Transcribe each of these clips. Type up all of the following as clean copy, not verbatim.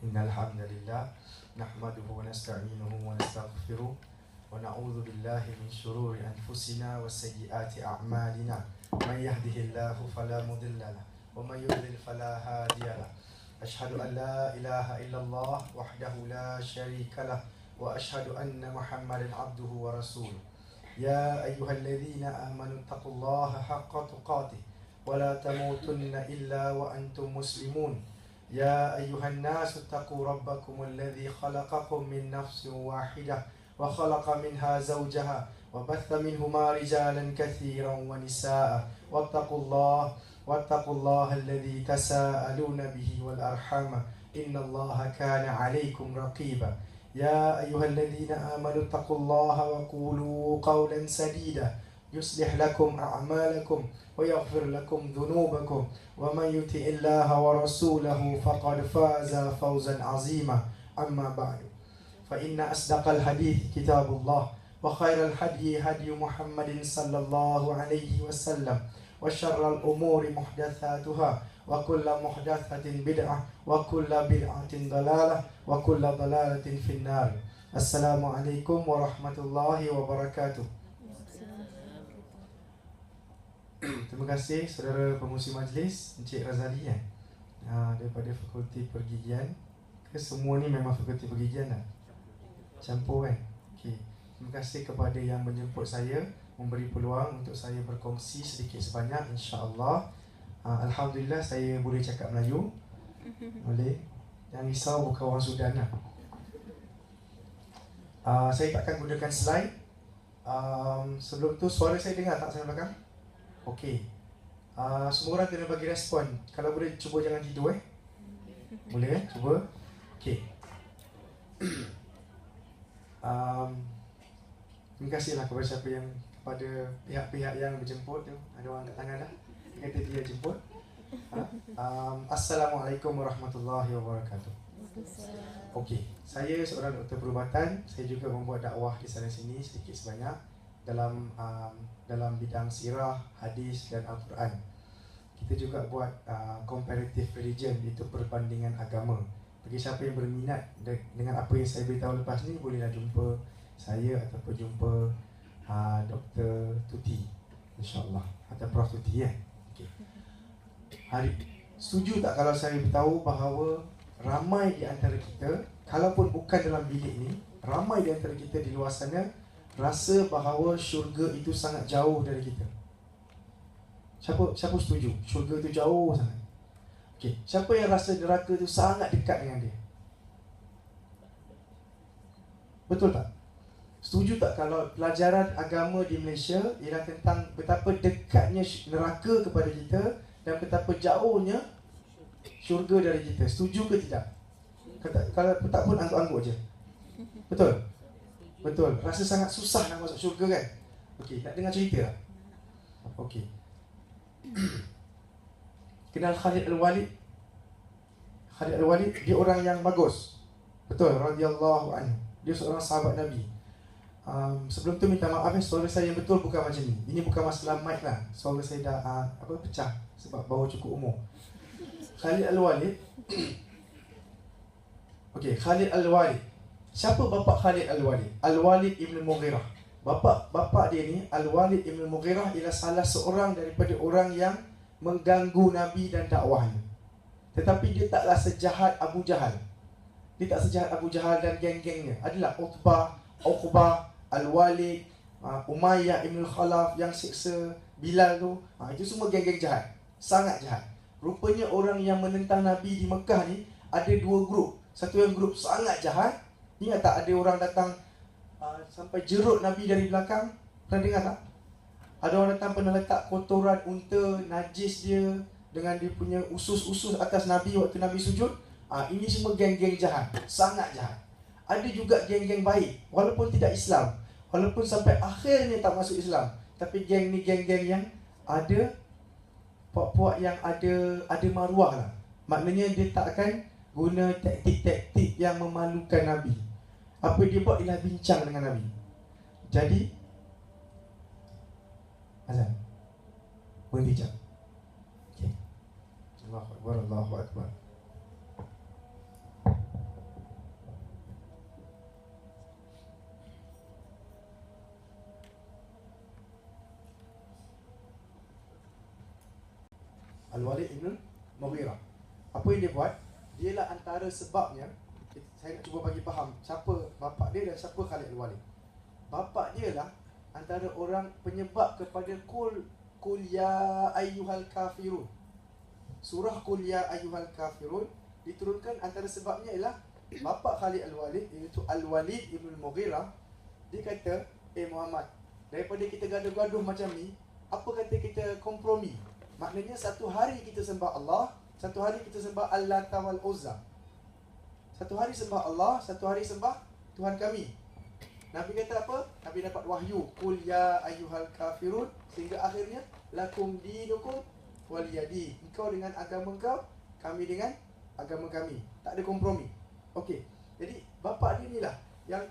إن الحمد لله نحمده ونستعينه ونستغفره ونعوذ بالله من شرور أنفسنا وسيئات أعمالنا من يهده الله فلا مضل له ومن يضلل فلا هادي له أشهد أن لا إله إلا الله وحده لا شريك له وأشهد أن محمدا عبده ورسوله يا أيها الذين آمنوا اتقوا الله حق تقاته ولا تموتن إلا وأنتم مسلمون يا أيها الناس اتقوا ربكم الذي خلقكم من نفس واحدة وخلق منها زوجها وبث منهما رجالا كثيرا ونساء واتقوا الله الذي تساءلون به والأرحام إن الله كان عليكم رقيبا يا أيها الذين آمنوا اتقوا الله وقولوا قولا سديدا يصلح لكم أعمالكم ويغفر لكم ذنوبكم ومن يطع الله ورسوله فقد فاز فوزا عظيما أما بعد فإن أصدق الحديث كتاب الله وخير الهدي هدي محمد صلى الله عليه وسلم وشر الأمور محدثاتها وكل محدثة بدعة وكل بدعة ضلالة وكل ضلالة في النار. السلام عليكم ورحمة الله وبركاته. Terima kasih saudara pengurusi majlis Encik Razali daripada Fakulti Pergigian. Semua ni memang Fakulti Pergigian lah, campur kan? Okay. Terima kasih kepada yang menjemput saya, memberi peluang untuk saya berkongsi sedikit sebanyak, insya-Allah. Alhamdulillah saya boleh cakap Melayu. Boleh. Jangan risau, bukan orang Sudan lah. Saya takkan gunakan slide. Sebelum tu suara saya dengar tak saya belakang? Okey. Semua orang kena bagi respon. Kalau boleh cuba jangan tidur Boleh cuba. Okey. Terima kasihlah kepada pihak-pihak yang berjemput tu. Ada orang angkat tangan dah. Dia kata dia jemput. Assalamualaikum warahmatullahi wabarakatuh. Okey, saya seorang doktor perubatan. Saya juga membuat dakwah di sana sini sedikit sebanyak dalam bidang sirah, hadis dan Al-Quran. Kita juga buat comparative religion, itu perbandingan agama. Bagi siapa yang berminat dengan apa yang saya beritahu lepas ni, bolehlah jumpa saya ataupun jumpa Dr. Tuti, insya-Allah, atau Prof Tuti Okay. Setuju tak kalau saya beritahu bahawa ramai di antara kita, kalaupun bukan dalam bilik ni, ramai di antara kita di luar sana rasa bahawa syurga itu sangat jauh dari kita. Siapa setuju? Syurga itu jauh sangat. Okey, siapa yang rasa neraka itu sangat dekat dengan dia? Betul tak? Setuju tak kalau pelajaran agama di Malaysia ialah tentang betapa dekatnya neraka kepada kita dan betapa jauhnya syurga dari kita? Setuju ke tidak? Kalau tak pun angguk-angguk je. Betul? Betul. Rasa sangat susah nak masuk syurga kan? Okey, nak dengar cerita tak? Okey. Kenal Khalid Al-Walid? Khalid Al-Walid, dia orang yang bagus. Betul, radhiyallahu anhu. Dia seorang sahabat Nabi. Sebelum tu minta maaf suara saya yang betul bukan macam ni. Ini bukan masalah mic lah. Suara saya dah pecah sebab baru cukup umur. Khalid Al-Walid. Okey, Khalid Al-Walid. Siapa bapa Khalid Al-Walid? Al-Walid Ibn Mughirah. Bapa dia ni, Al-Walid Ibn Mughirah, ialah salah seorang daripada orang yang mengganggu Nabi dan dakwahnya. Tetapi dia taklah sejahat Abu Jahal. Dia tak sejahat Abu Jahal dan geng-gengnya. Adalah Uqbah, Al-Walid, Umayyah Ibn Khalaf yang siksa Bilal tu. Itu semua geng-geng jahat. Sangat jahat. Rupanya orang yang menentang Nabi di Mekah ni ada dua grup. Satu yang grup sangat jahat. Ingat tak ada orang datang sampai jerut Nabi dari belakang? Pernah dengar tak? Ada orang datang pernah letak kotoran unta, najis dia dengan dia punya usus-usus atas Nabi waktu Nabi sujud. Ini semua geng-geng jahat. Sangat jahat. Ada juga geng-geng baik, walaupun tidak Islam, walaupun sampai akhirnya tak masuk Islam, tapi geng ni geng-geng yang ada puak-puak yang ada maruah lah. Maknanya dia tak akan guna taktik-taktik yang memalukan Nabi. Apa dia buat ialah bincang dengan Nabi. Jadi azan berhenti jam. Allahu Akbar, Allahu Akbar. Al-Walid ibn Mughirah. Apa yang dia buat? Dialah antara sebabnya, saya nak cuba bagi faham siapa bapa dia dan siapa Khalid Al-Walid. Bapa dia lah antara orang penyebab kepada Qul ya ayyuhal kafirun. Surah Qul ya ayyuhal kafirun diturunkan antara sebabnya ialah bapa Khalid Al-Walid, iaitu Al-Walid ibn Mughirah. Dia kata, Muhammad, daripada kita gaduh-gaduh macam ni, apa kata kita kompromi? Maknanya satu hari kita sembah Allah, satu hari kita sembah Al-Lata wal Uzza. Satu hari sembah Allah, satu hari sembah Tuhan kami. Nabi kata apa? Nabi dapat wahyu, Qul ya ayyuhal kafirun, sehingga akhirnya lakum dinukum waliyadi. Engkau dengan agama kau, kami dengan agama kami. Tak ada kompromi. Okey. Jadi bapa dia inilah yang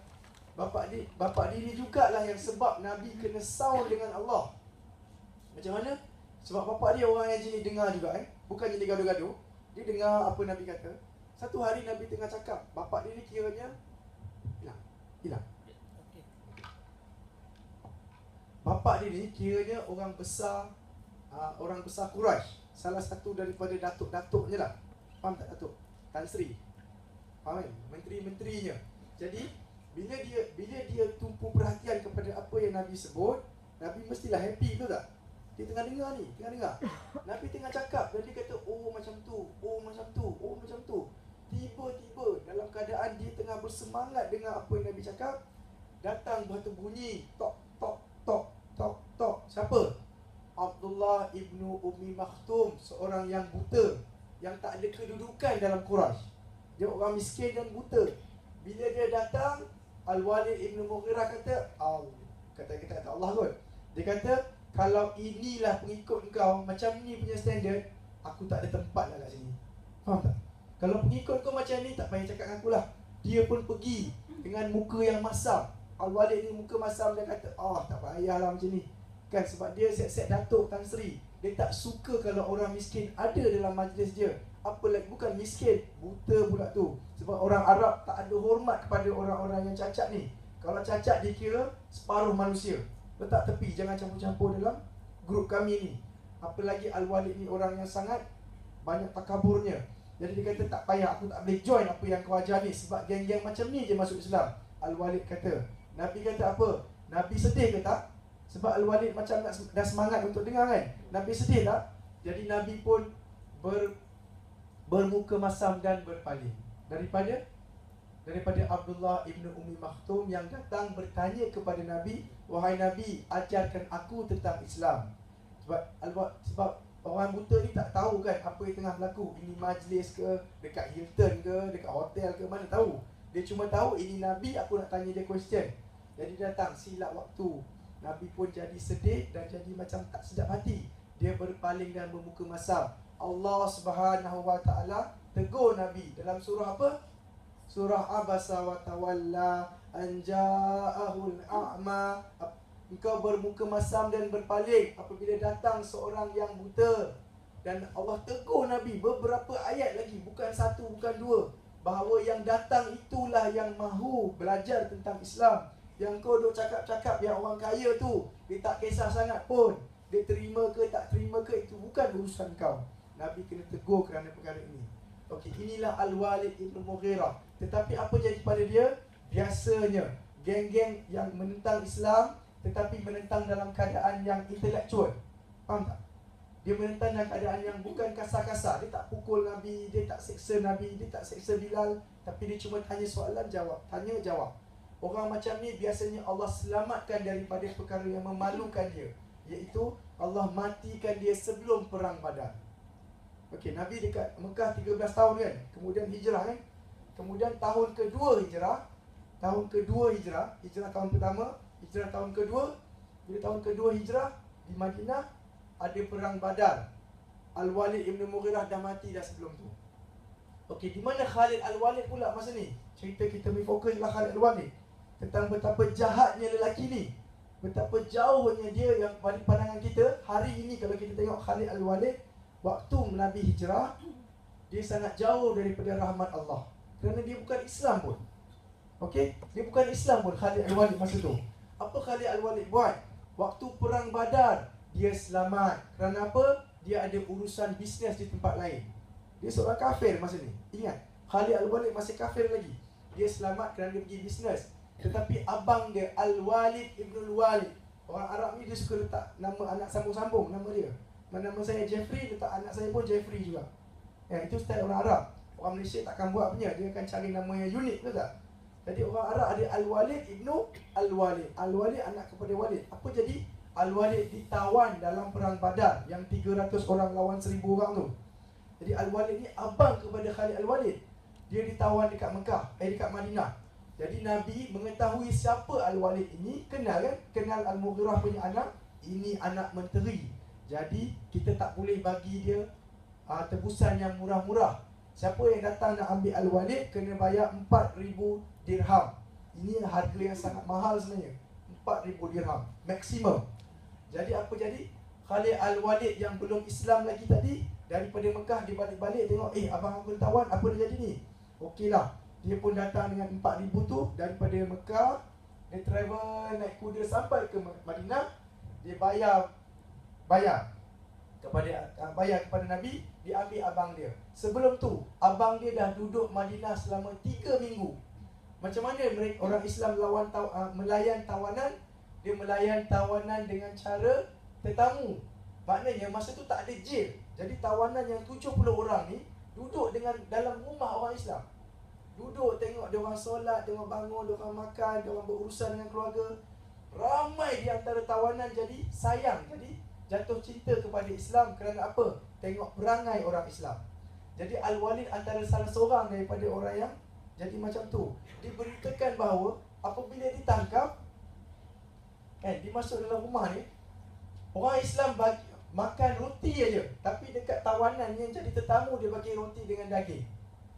bapa dia ni jugalah yang sebab Nabi kena sound dengan Allah. Macam mana? Sebab bapa dia orang yang jenis dengar juga bukan jenis gaduh-gaduh. Dia dengar apa Nabi kata. Satu hari Nabi tengah cakap, bapa dia ni kiranya hilang. Bapa dia ni kiranya orang besar Quraisy, salah satu daripada datuk-datuknya lah. Faham tak datuk? Tan Sri. Faham kan? Menteri-menterinya. Jadi bila dia tumpu perhatian kepada apa yang Nabi sebut, Nabi mestilah happy, betul tak? Dia tengah dengar. Nabi tengah cakap dan dia kata, oh macam tu. Tiba-tiba dalam keadaan dia tengah bersemangat dengar apa yang Nabi cakap, datang batu bunyi, tok. Siapa? Abdullah ibnu Ummi Maktum, seorang yang buta, yang tak ada kedudukan dalam Quraisy. Dia orang miskin dan buta. Bila dia datang, Al-Walid ibn Mughirah kata Allah kot. Dia kata, kalau inilah pengikut kau, macam ni punya standard, aku tak ada tempat lah kat sini. Faham tak? Kalau pengikut kau macam ni, tak payah cakap dengan aku lah. Dia pun pergi dengan muka yang masam. Al-Walid ni muka masam, dia kata, tak payahlah macam ni. Kan sebab dia set-set Datuk Tan Sri. Dia tak suka kalau orang miskin ada dalam majlis dia. Apa lagi, bukan miskin, buta pula tu. Sebab orang Arab tak ada hormat kepada orang-orang yang cacat ni. Kalau cacat dia kira separuh manusia. Letak tepi, jangan campur-campur dalam grup kami ni. Apalagi Al-Walid ni orang yang sangat banyak takaburnya. Jadi dia kata, tak payah, aku tak boleh join apa yang kau ajar ni, sebab geng-geng macam ni je masuk Islam. Al-Walid kata. Nabi kata apa? Nabi sedih ke tak? Sebab Al-Walid macam dah semangat untuk dengar kan? Nabi sedih tak? Jadi Nabi pun bermuka masam dan berpaling daripada Abdullah ibn Ummi Maktum yang datang bertanya kepada Nabi, wahai Nabi, ajarkan aku tentang Islam. Sebab orang buta ni tak tahu kan apa yang tengah berlaku. Ini majlis ke, dekat Hilton ke, dekat hotel ke, mana tahu. Dia cuma tahu ini Nabi, aku nak tanya dia question. Jadi datang silap waktu. Nabi pun jadi sedih dan jadi macam tak sedap hati. Dia berpaling dan bermuka masam. Allah Subhanahu wa taala tegur Nabi dalam surah apa? Surah Abasa wa Tawalla an ja'ahul a'ma. Engkau bermuka masam dan berpaling apabila datang seorang yang buta. Dan Allah tegur Nabi beberapa ayat lagi, bukan satu, bukan dua, bahawa yang datang itulah yang mahu belajar tentang Islam. Yang kau duk cakap-cakap yang orang kaya tu, dia tak kisah sangat pun. Dia terima ke tak terima ke, itu bukan urusan kau. Nabi kena tegur kerana perkara ini. Okey, inilah Al-Walid ibn Mughirah. Tetapi apa jadi pada dia? Biasanya geng-geng yang menentang Islam, tetapi menentang dalam keadaan yang intelektual. Faham tak? Dia menentang dalam keadaan yang bukan kasar-kasar. Dia tak pukul Nabi, dia tak seksa Nabi, dia tak seksa Bilal, tapi dia cuma tanya soalan, jawab, tanya jawab. Orang macam ni biasanya Allah selamatkan daripada perkara yang memalukan dia, iaitu Allah matikan dia sebelum perang Badar. Okey, Nabi dekat Mekah 13 tahun kan, kemudian hijrah kan. Kemudian tahun kedua hijrah, hijrah tahun pertama, hijrah tahun kedua. Bila tahun kedua hijrah di Madinah ada perang Badar. Al-Walid ibn Mughirah dah mati dah sebelum tu. Okey, di mana Khalid Al-Walid pula masa ni? Cerita kita ni fokuslah Khalid Al-Walid, tentang betapa jahatnya lelaki ni, betapa jauhnya dia yang pada pandangan kita hari ini. Kalau kita tengok Khalid Al-Walid waktu Nabi hijrah, dia sangat jauh daripada rahmat Allah, kerana dia bukan Islam pun. Okey, dia bukan Islam pun Khalid Al-Walid masa tu. Apa Khalid Al-Walid buat? Waktu perang Badar dia selamat. Kerana apa? dia ada urusan bisnes di tempat lain. Dia seorang kafir masa ni. Ingat, Khalid Al-Walid masih kafir lagi. Dia selamat kerana dia pergi bisnes. Tetapi abang dia Al-Walid Ibn Al-Walid, orang Arab ni dia suka letak nama anak sambung-sambung nama dia. Nama saya Jeffrey, letak anak saya pun Jeffrey juga. Itu style orang Arab. Orang Malaysia takkan buat punya, dia akan cari nama yang unik, betul tak? Jadi orang Arab ada Al-Walid Ibn Al-Walid. Al-Walid anak kepada Walid. Apa jadi? Al-Walid ditawan dalam perang Badar yang 300 orang lawan 1000 orang tu. Jadi Al-Walid ni abang kepada Khalid Al-Walid. Dia ditawan dekat Mekah, dekat Madinah. Jadi Nabi mengetahui siapa Al-Walid ini. Kenal kan? Kenal Al-Mughirah punya anak. Ini anak menteri. Jadi kita tak boleh bagi dia tebusan yang murah-murah. Siapa yang datang nak ambil Al-Walid kena bayar 4,000 dirham. Ini harga yang sangat mahal sebenarnya. 4,000 dirham maksimum. Jadi apa jadi? Khalid Al-Walid yang belum Islam lagi tadi, daripada Mekah dia balik-balik tengok, abang aku tawan, apa dia jadi ni? Okeylah, dia pun datang dengan 4,000 tu daripada Mekah. Dia travel naik kuda sampai ke Madinah. Dia bayar kepada Nabi. Dia ambil abang dia. Sebelum tu abang dia dah duduk Madinah selama 3 minggu. Macam mana mereka orang Islam melayan tawanan? Dia melayan tawanan dengan cara tetamu. Maknanya masa tu tak ada jail. Jadi tawanan yang 70 orang ni duduk dalam rumah orang Islam. Duduk tengok dia orang solat, dia orang bangun, dia orang makan, dia orang berurusan dengan keluarga. Ramai di antara tawanan jadi sayang, jadi jatuh cinta kepada Islam. Kerana apa? Tengok perangai orang Islam. Jadi Al-Walid antara salah seorang daripada orang yang jadi macam tu. Diberitakan bahawa apabila ditangkap, dia masuk dalam rumah ni, orang Islam bagi makan roti aja. Tapi dekat tawanan yang jadi tetamu, dia bagi roti dengan daging.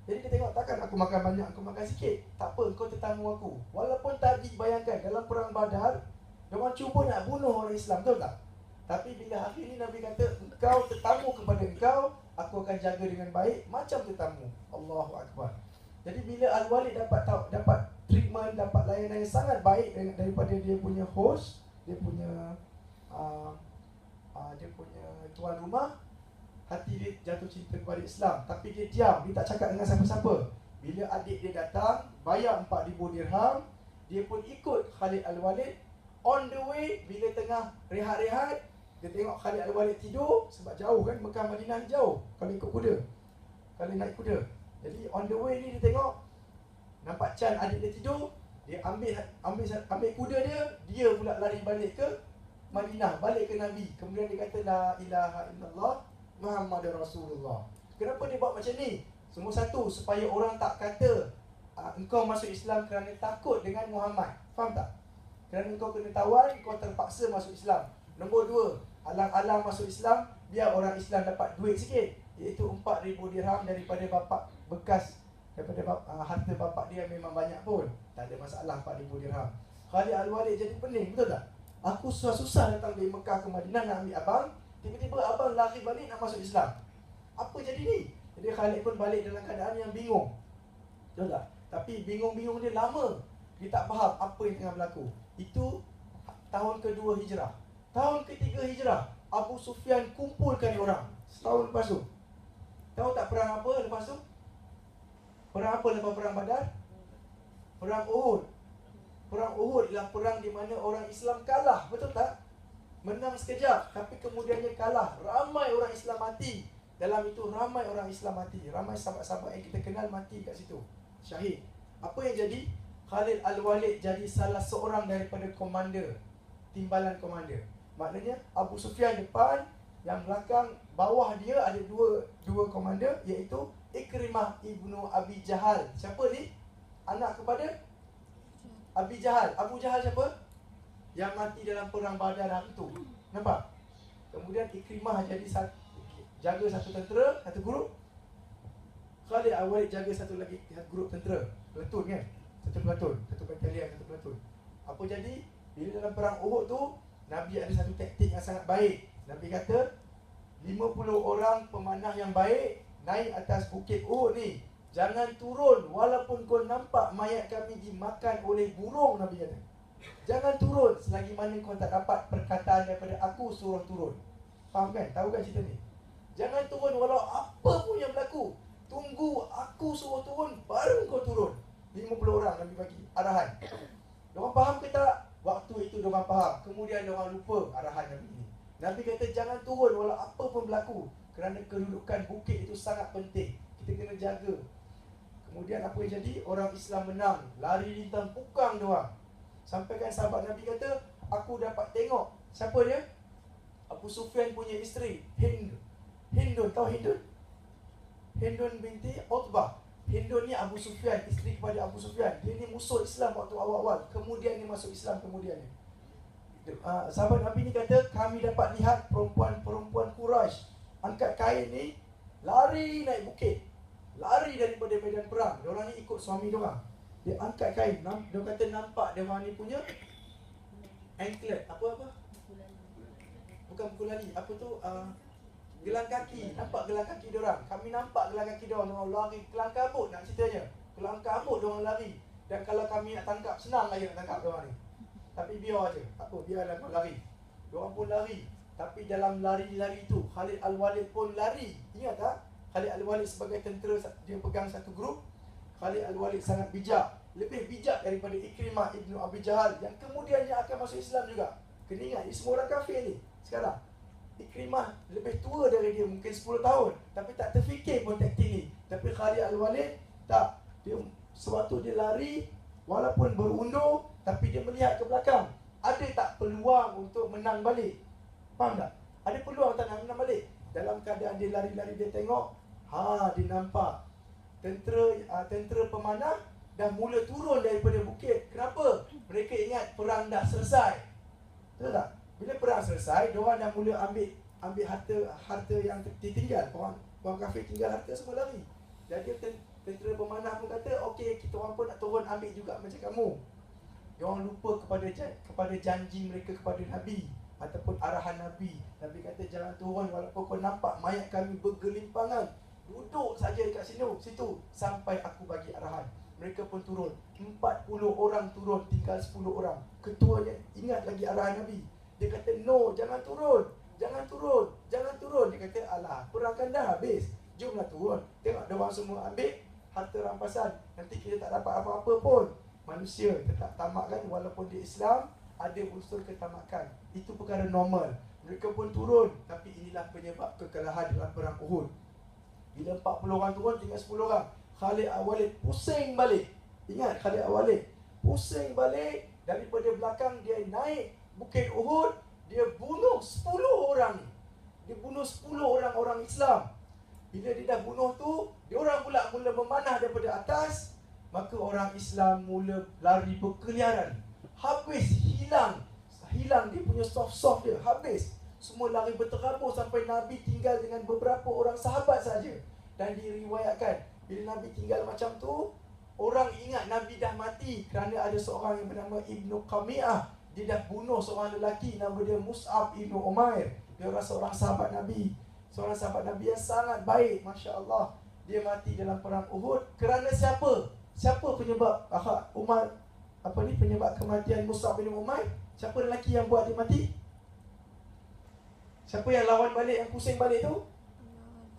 Jadi dia tengok, takkan aku makan banyak, aku makan sikit. Tak apa, kau tetamu aku. Walaupun tadi bayangkan dalam perang Badar, dia orang cuba nak bunuh orang Islam, betul tak? Tapi bila hari ni Nabi kata, engkau tetamu kepada engkau, aku akan jaga dengan baik macam tetamu. Allahu Akbar. Jadi bila Al-Walid dapat treatment, dapat layanan yang sangat baik daripada dia punya host, dia punya tuan rumah, hati dia jatuh cinta kepada Islam. Tapi dia diam, dia tak cakap dengan siapa-siapa. Bila adik dia datang, bayar 4,000 dirham, dia pun ikut Khalid Al-Walid. On the way, bila tengah rehat-rehat, dia tengok Khalid Al-Walid tidur. Sebab jauh kan, Mekah Madinah jauh kalau ikut kuda, kalau naik kuda. Jadi on the way ni dia tengok, nampak Chan adik dia tidur. Dia ambil kuda dia pula lari balik ke Madinah, balik ke Nabi. Kemudian dia kata, La ilaha illallah Muhammadur Rasulullah. Kenapa dia buat macam ni? Semua satu, supaya orang tak kata engkau masuk Islam kerana takut dengan Muhammad. Faham tak? Kerana engkau kena tawan, kau terpaksa masuk Islam. Nombor 2, alang-alang masuk Islam, biar orang Islam dapat duit sikit, iaitu 4,000 dirham daripada bapak bekas, daripada harta bapak dia memang banyak pun. Tak ada masalah 4,000 dirham. Khalid Al-Walid jadi pening, betul tak? Aku susah-susah datang dari Mekah ke Madinah nak ambil abang, tiba-tiba abang lari balik nak masuk Islam. Apa jadi ni? Jadi Khalid pun balik dalam keadaan yang bingung, betul tak? Tapi bingung-bingung dia lama. Dia tak faham apa yang tengah berlaku. Itu tahun kedua Hijrah. Tahun ketiga Hijrah, Abu Sufyan kumpulkan orang. Setahun lepas tu, tahu tak perang apa lepas tu? Perang apa lepas perang Badar? Perang Uhud. Perang Uhud ialah perang di mana orang Islam kalah, betul tak? Menang sekejap, tapi kemudiannya kalah. Ramai orang Islam mati. Dalam itu ramai orang Islam mati. Ramai sahabat-sahabat yang kita kenal mati kat situ, syahid. Apa yang jadi? Khalid Al-Walid jadi salah seorang daripada komander, timbalan komander. Maknanya Abu Sufyan depan, yang belakang, bawah dia ada dua komander, iaitu Ikrimah ibnu Abi Jahal. Siapa ni? Anak kepada Abi Jahal. Abu Jahal siapa? Yang mati dalam perang Badar hari tu. Nampak? Kemudian Ikrimah jadi jaga satu tentera, satu grup. Khalid Al-Walid jaga satu grup tentera. Platoon kan? Satu platoon, satu batalion, satu platoon. Apa jadi? Bila dalam perang Uhud tu, Nabi ada satu taktik yang sangat baik. Nabi kata, 50 orang pemanah yang baik naik atas bukit Uhud ni. Jangan turun walaupun kau nampak mayat kami dimakan oleh burung, Nabi kata. Jangan turun selagi mana kau tak dapat perkataan daripada aku suruh turun. Faham kan? Tahu kan cerita ni? Jangan turun walau apa pun yang berlaku. Tunggu aku suruh turun, baru kau turun. 50 orang Nabi bagi arahan. Diorang faham ke tak? Waktu itu diorang faham. Kemudian diorang lupa arahan Nabi ini. Nabi kata jangan turun walau apa pun berlaku. Kerana kedudukan bukit itu sangat penting. Kita kena jaga. Kemudian apa yang jadi? Orang Islam menang. Lari lintang pukang diorang. Sampai kan sahabat Nabi kata, aku dapat tengok. Siapa dia? Abu Sufyan punya isteri, Hindun, tahu Hindun? Hindun binti Utbah. Hindun ni Abu Sufyan, isteri kepada Abu Sufyan. Dia ni musuh Islam waktu awal-awal. Kemudian dia masuk Islam kemudian ni. Sahabat Nabi ni kata, kami dapat lihat perempuan-perempuan Quraisy angkat kain ni, lari naik bukit. Lari daripada medan perang. Diorang ni ikut suami diorang. Dia angkat kain. Dia kata nampak diorang ni punya anklet. Apa-apa? Bukan kulali. Apa tu? Gelang kaki. Nampak gelang kaki diorang. Kami nampak gelang kaki diorang. Diorang lari. Kelang kabut nak ceritanya. Kelang kabut diorang lari. Dan kalau kami nak tangkap, senang lagi nak tangkap diorang ni. Tapi biar aja. Apa? Biarlah diorang lari. Diorang pun lari. Tapi dalam lari-lari tu, Khalid Al-Walid pun lari. Ingat tak? Khalid Al-Walid sebagai tentera, dia pegang satu grup. Khalid Al-Walid sangat bijak. Lebih bijak daripada Ikrimah Ibnu Abi Jahal, yang kemudian dia akan masuk Islam juga. Kena ingat, ini semua orang kafir ni sekarang. Ikrimah lebih tua dari dia, mungkin 10 tahun. Tapi tak terfikir pun taktik ni. Tapi Khalid Al-Walid tak. Dia, sewaktu dia lari, walaupun berundur, tapi dia melihat ke belakang. Ada tak peluang untuk menang balik? Faham tak? Ada peluang tak nak menang balik? Dalam keadaan dia lari-lari, dia tengok, dia nampak tentera pemanah dah mula turun daripada bukit. Kenapa? Mereka ingat perang dah selesai. Betul tak? Bila perang selesai, diorang dah mula ambil harta yang tertinggal. Orang kafir tinggal harta, semua lari. Jadi tentera pemanah pun kata, okey, kita orang pun nak turun ambil juga macam kamu. Diorang lupa kepada janji mereka kepada Nabi ataupun arahan Nabi. Nabi kata jangan turun walaupun kau nampak mayat kami bergelimpangan. Duduk saja dekat situ sampai aku bagi arahan. Mereka pun turun. 40 orang turun, tinggal 10 orang. Ketuanya ingat lagi arahan Nabi. Dia kata no, jangan turun. Jangan turun. Jangan turun. Dia kata alah, perang kan dah habis. Jomlah turun. Tengok diorang semua ambil harta rampasan. Nanti kita tak dapat apa-apa pun. Manusia tetap tamak kan, walaupun di Islam ada unsur ketamakan. Itu perkara normal. Mereka pun turun. Tapi inilah penyebab kekalahan dalam perang Uhud. Bila 40 orang turun, tinggal 10 orang. Khalid Al-Walid pusing balik. Ingat Khalid Al-Walid pusing balik. Daripada belakang dia naik Bukit Uhud. Dia bunuh 10 orang. Dia bunuh 10 orang Islam. Bila dia dah bunuh tu, diorang pula mula memanah daripada atas. Maka orang Islam mula lari berkeliaran. Habis, hilang dia punya soft dia, habis. Semua lari berterabur sampai Nabi tinggal dengan beberapa orang sahabat saja. Dan diriwayatkan, bila Nabi tinggal macam tu, orang ingat Nabi dah mati kerana ada seorang yang bernama Ibnu Qami'ah. Dia dah bunuh seorang lelaki, nama dia Mus'ab Ibnu Umair. Dia orang seorang sahabat Nabi. Seorang sahabat Nabi yang sangat baik, Masya Allah. Dia mati dalam perang Uhud. Kerana siapa? Siapa penyebab penyebab kematian Mus'ab bin Umair? Siapa lelaki yang buat dia mati? Siapa yang lawan balik, yang pusing balik tu?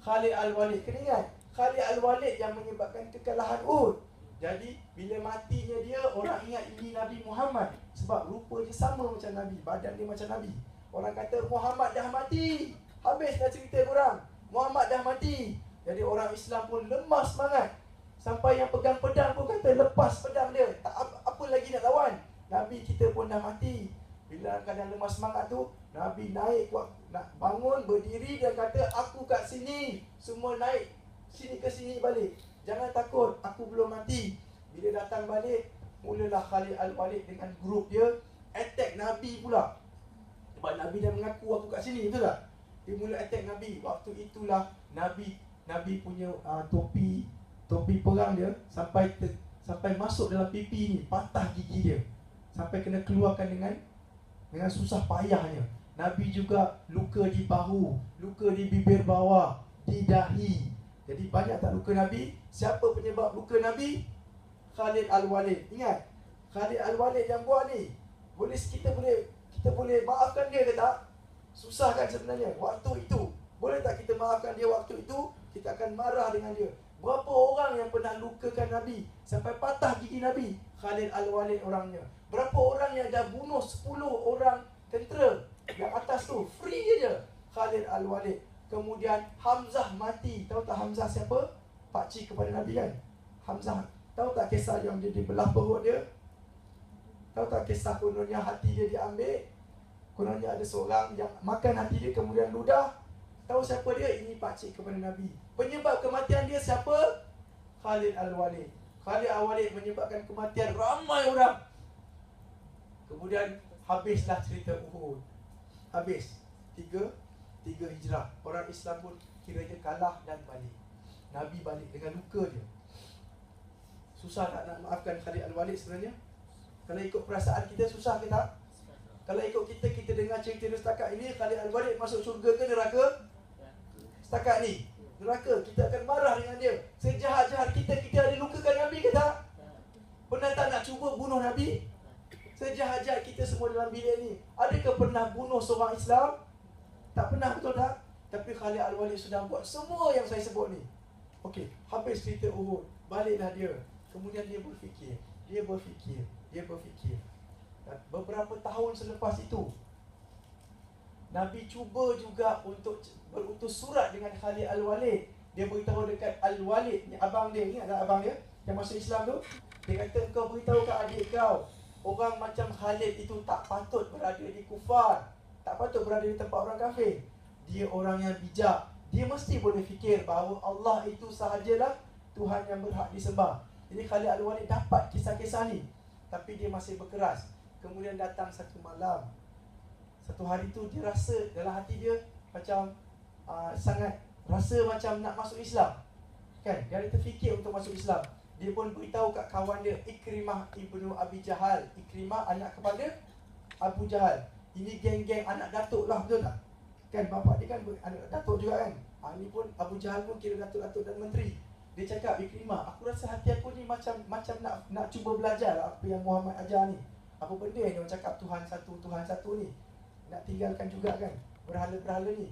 Khalid Al-Walid. Kena ingat, Khalid Al-Walid yang menyebabkan kekalahan Uhud. Jadi bila matinya dia, orang ingat ini Nabi Muhammad. Sebab rupa dia sama macam Nabi, badan dia macam Nabi. Orang kata Muhammad dah mati. Habis dah cerita korang, Muhammad dah mati. Jadi orang Islam pun lemah semangat. Sampai yang pegang pedang pun kata lepas pedang dia, tak apa lagi nak lawan. Nabi kita pun dah mati. Bila kadang lemah semangat tu, Nabi naik, nak bangun, berdiri dan kata, aku kat sini. Semua naik sini ke sini balik. Jangan takut, aku belum mati. Bila datang balik, mulalah Khalid Al-Walid dengan grup dia attack Nabi pula. Sebab Nabi dah mengaku aku kat sini, betul tak? Dia mula attack Nabi. Waktu itulah Nabi punya topi perang dia sampai masuk dalam pipi ni, patah gigi dia. Sampai kena keluarkan dengan susah payahnya. Nabi juga luka di bahu, luka di bibir bawah, di dahi. Jadi banyak tak luka Nabi? Siapa penyebab luka Nabi? Khalid Al-Walid. Ingat, Khalid Al-Walid yang buat ni. Kita boleh maafkan dia ke tak? Susah kan sebenarnya. Waktu itu Boleh tak kita maafkan dia waktu itu? Kita akan marah dengan dia. Berapa orang yang pernah lukakan Nabi sampai patah gigi Nabi? Khalid Al-Walid orangnya. Berapa orang yang dah bunuh 10 orang tentera yang atas tu? Free je Khalid Al-Walid. Kemudian Hamzah mati. Tahu tak Hamzah siapa? Pakcik kepada Nabi kan? Hamzah. Tahu tak kisah yang dia dibelah perut dia? Tahu tak kisah kononnya hati dia diambil? Kononnya ada seorang yang makan hati dia kemudian ludah. Tahu siapa dia? Ini pakcik kepada Nabi. Penyebab kematian dia siapa? Khalid Al-Walid. Khalid Al-Walid menyebabkan kematian ramai orang. Kemudian habislah cerita Uhud. Habis. Tiga hijrah. Orang Islam pun kiranya kalah dan balik. Nabi balik dengan luka dia. Susah tak nak maafkan Khalid Al-Walid sebenarnya? Kalau ikut perasaan kita, susah ke tak? Kalau ikut kita dengar cerita dia setakat ini, Khalid Al-Walid masuk syurga ke neraka? Setakat ni neraka. Kita akan marah dengan dia. Sejahat-jahat kita ada lukakan Nabi ke tak? Pernah tak nak cuba bunuh Nabi? Sejahat-jahat kita semua dalam bilik ni, adakah pernah bunuh seorang Islam? Tak pernah, betul tak? Tapi Khalid Al-Walid sudah buat semua yang saya sebut ni. Okey, habis cerita Uhud, baliklah dia. Kemudian dia berfikir. Dan beberapa tahun selepas itu, Nabi cuba juga untuk berutus surat dengan Khalid Al-Walid. Dia beritahu dekat Al-Walid, ni abang dia, ingat tak abang dia yang masuk Islam tu? Dia kata, kau beritahu kat adik kau, orang macam Khalid itu tak patut berada di kufar, tak patut berada di tempat orang kafir. Dia orang yang bijak. Dia mesti boleh fikir bahawa Allah itu sahajalah Tuhan yang berhak disembah. Jadi Khalid Al-Walid dapat kisah-kisah ni, tapi dia masih berkeras. Kemudian datang satu malam, satu hari tu dia rasa dalam hati dia macam sangat rasa macam nak masuk Islam. Kan? Dia ada terfikir untuk masuk Islam. Dia pun beritahu kat kawan dia, Ikrimah ibnu Abi Jahal. Ikrimah anak kepada Abu Jahal. Ini geng-geng anak datuk lah, betul tak? Kan bapak dia kan anak datuk juga kan? Ini pun Abu Jahal pun kira datuk-datuk dan menteri. Dia cakap, Ikrimah, aku rasa hati aku ni macam nak cuba belajar lah apa yang Muhammad ajar ni. Apa benda yang dia cakap Tuhan satu ni? Nak tinggalkan juga kan berhala-berhala ni.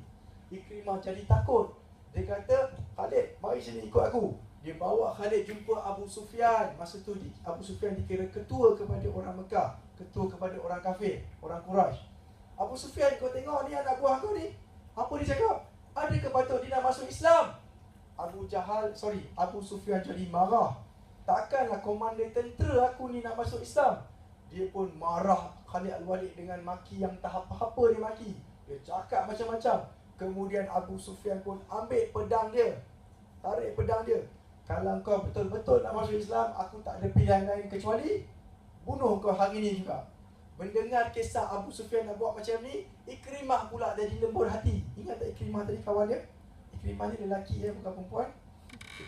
Ikrimah jadi takut. Dia kata, Khalid, mari sini ikut aku. Dia bawa Khalid jumpa Abu Sufyan. Masa tu Abu Sufyan dikira ketua kepada orang Mekah, ketua kepada orang kafir, orang Quraisy. Abu Sufyan, kau tengok ni anak buah kau ni. Apa dia cakap? Adakah patut dia nak masuk Islam? Abu Sufyan jadi marah. Takkanlah komander tentera aku ni nak masuk Islam. Dia pun marah Khalid Al-Walid dengan maki yang tak apa-apa dia maki. Dia cakap macam-macam. Kemudian Abu Sufyan pun ambil pedang dia, tarik pedang dia. Kalau kau betul-betul nak masuk Islam, aku tak ada pilihan lain kecuali bunuh kau hari ni juga. Mendengar kisah Abu Sufyan nak buat macam ni, Ikrimah pula jadi lembut hati. Ingat tak Ikrimah tadi kawan dia? Ikrimah ni lelaki bukan perempuan.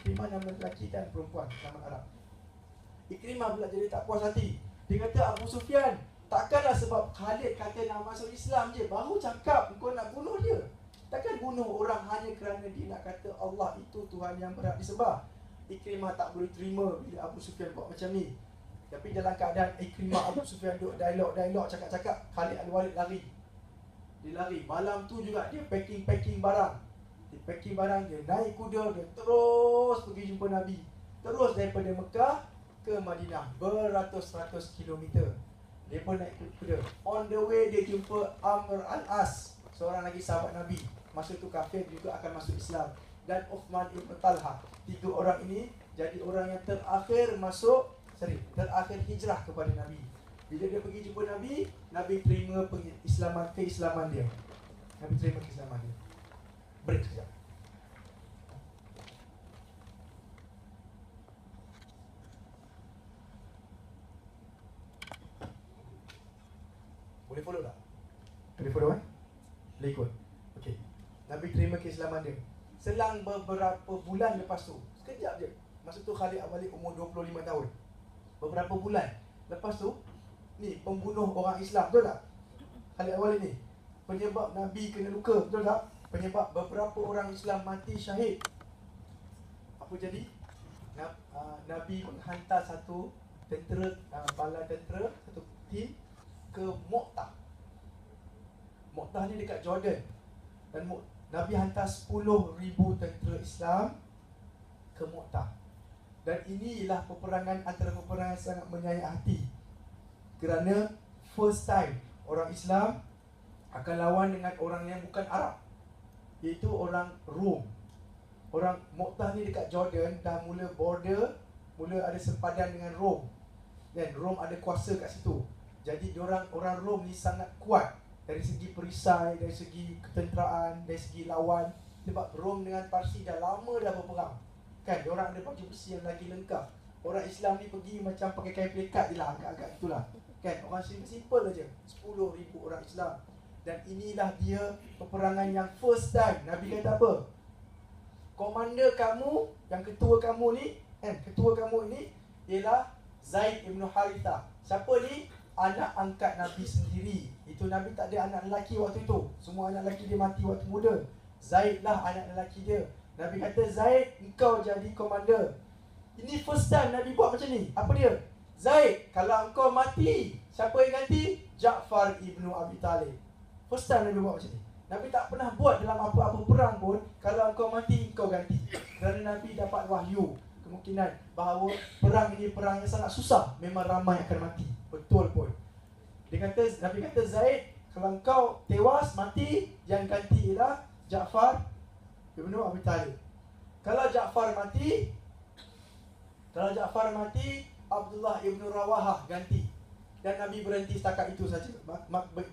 Ikrimah nama lelaki dan perempuan, nama Arab. Ikrimah pula jadi tak puas hati. Dia kata, Abu Sufyan, takkanlah sebab Khalid kata nak masuk Islam je, baru cakap kau nak bunuh dia. Takkan bunuh orang hanya kerana dia nak kata Allah itu Tuhan yang berhak disembah. Ikrimah tak boleh terima bila Abu Sufyan buat macam ni. Tapi dalam keadaan Ikrimah, Abu Sufyan duduk dialog, cakap-cakap, Khalid Al-Walid lari. Dia lari. Malam tu juga dia packing barang. Dia packing barang, dia naik kuda, dia terus pergi jumpa Nabi. Terus daripada Mekah ke Madinah, beratus-ratus kilometer. Dia pun naik kuda. On the way dia jumpa Amr Al-As, seorang lagi sahabat Nabi. Masa tu kafir juga akan masuk Islam. Dan Uthman ibn Talha. 3 orang ini jadi orang yang terakhir hijrah kepada Nabi. Bila dia pergi jumpa Nabi, Nabi terima keislaman dia. Nabi terima keislaman dia. Break sekejap. Boleh follow tak? Boleh follow kan? Boleh ikut. Okey. Nabi terima keislaman dia. Selang beberapa bulan lepas tu, sekejap je. Masa tu Khalid Al-Walid umur 25 tahun. Beberapa bulan lepas tu, ni pembunuh orang Islam, betul tak? Khalid Al-Walid ni penyebab Nabi kena luka, betul tak? Penyebab beberapa orang Islam mati syahid. Apa jadi? Nabi menghantar satu tentera, bala tentera, satu tim ke Mu'tah. Mu'tah ni dekat Jordan. Dan Nabi hantar 10,000 tentera Islam ke Mu'tah. Dan inilah peperangan antara peperangan sangat menyayat hati. Kerana first time orang Islam akan lawan dengan orang yang bukan Arab, iaitu orang Rom. Orang Mu'tah ni dekat Jordan, dah mula border, mula ada sempadan dengan Rom. Dan Rom ada kuasa kat situ. Jadi orang Rom ni sangat kuat dari segi perisai, dari segi ketenteraan, dari segi lawan. Sebab Rom dengan Parsi dah lama dah berperang. Kan, diorang ada baju besi yang lagi lengkap. Orang Islam ni pergi macam pakai kain pelikat je lah, agak-agak itulah. Kan, orang simple aja. 10,000 orang Islam. Dan inilah dia peperangan yang first time. Nabi kata apa? Komander kamu, yang ketua kamu ni, ketua kamu ni ialah Zaid ibn Harithah. Siapa ni? Anak angkat Nabi sendiri. Itu Nabi tak ada anak lelaki waktu itu. Semua anak lelaki dia mati waktu muda. Zaid lah anak lelaki dia. Nabi kata, Zaid, engkau jadi komander. Ini first time Nabi buat macam ni. Apa dia? Zaid, kalau engkau mati, siapa yang ganti? Ja'far ibn Abi Talib. First time Nabi buat macam ni. Nabi tak pernah buat dalam apa-apa perang pun. Kalau engkau mati, engkau ganti. Kerana Nabi dapat wahyu, kemungkinan bahawa perang ini perang yang sangat susah. Memang ramai akan mati. Betul pun. Nabi kata, Zaid, kalau engkau tewas, mati, yang ganti ialah Ja'far ibn Abi Talib. Kalau Ja'far mati, Abdullah ibn Rawahah ganti. Dan Nabi berhenti setakat itu saja.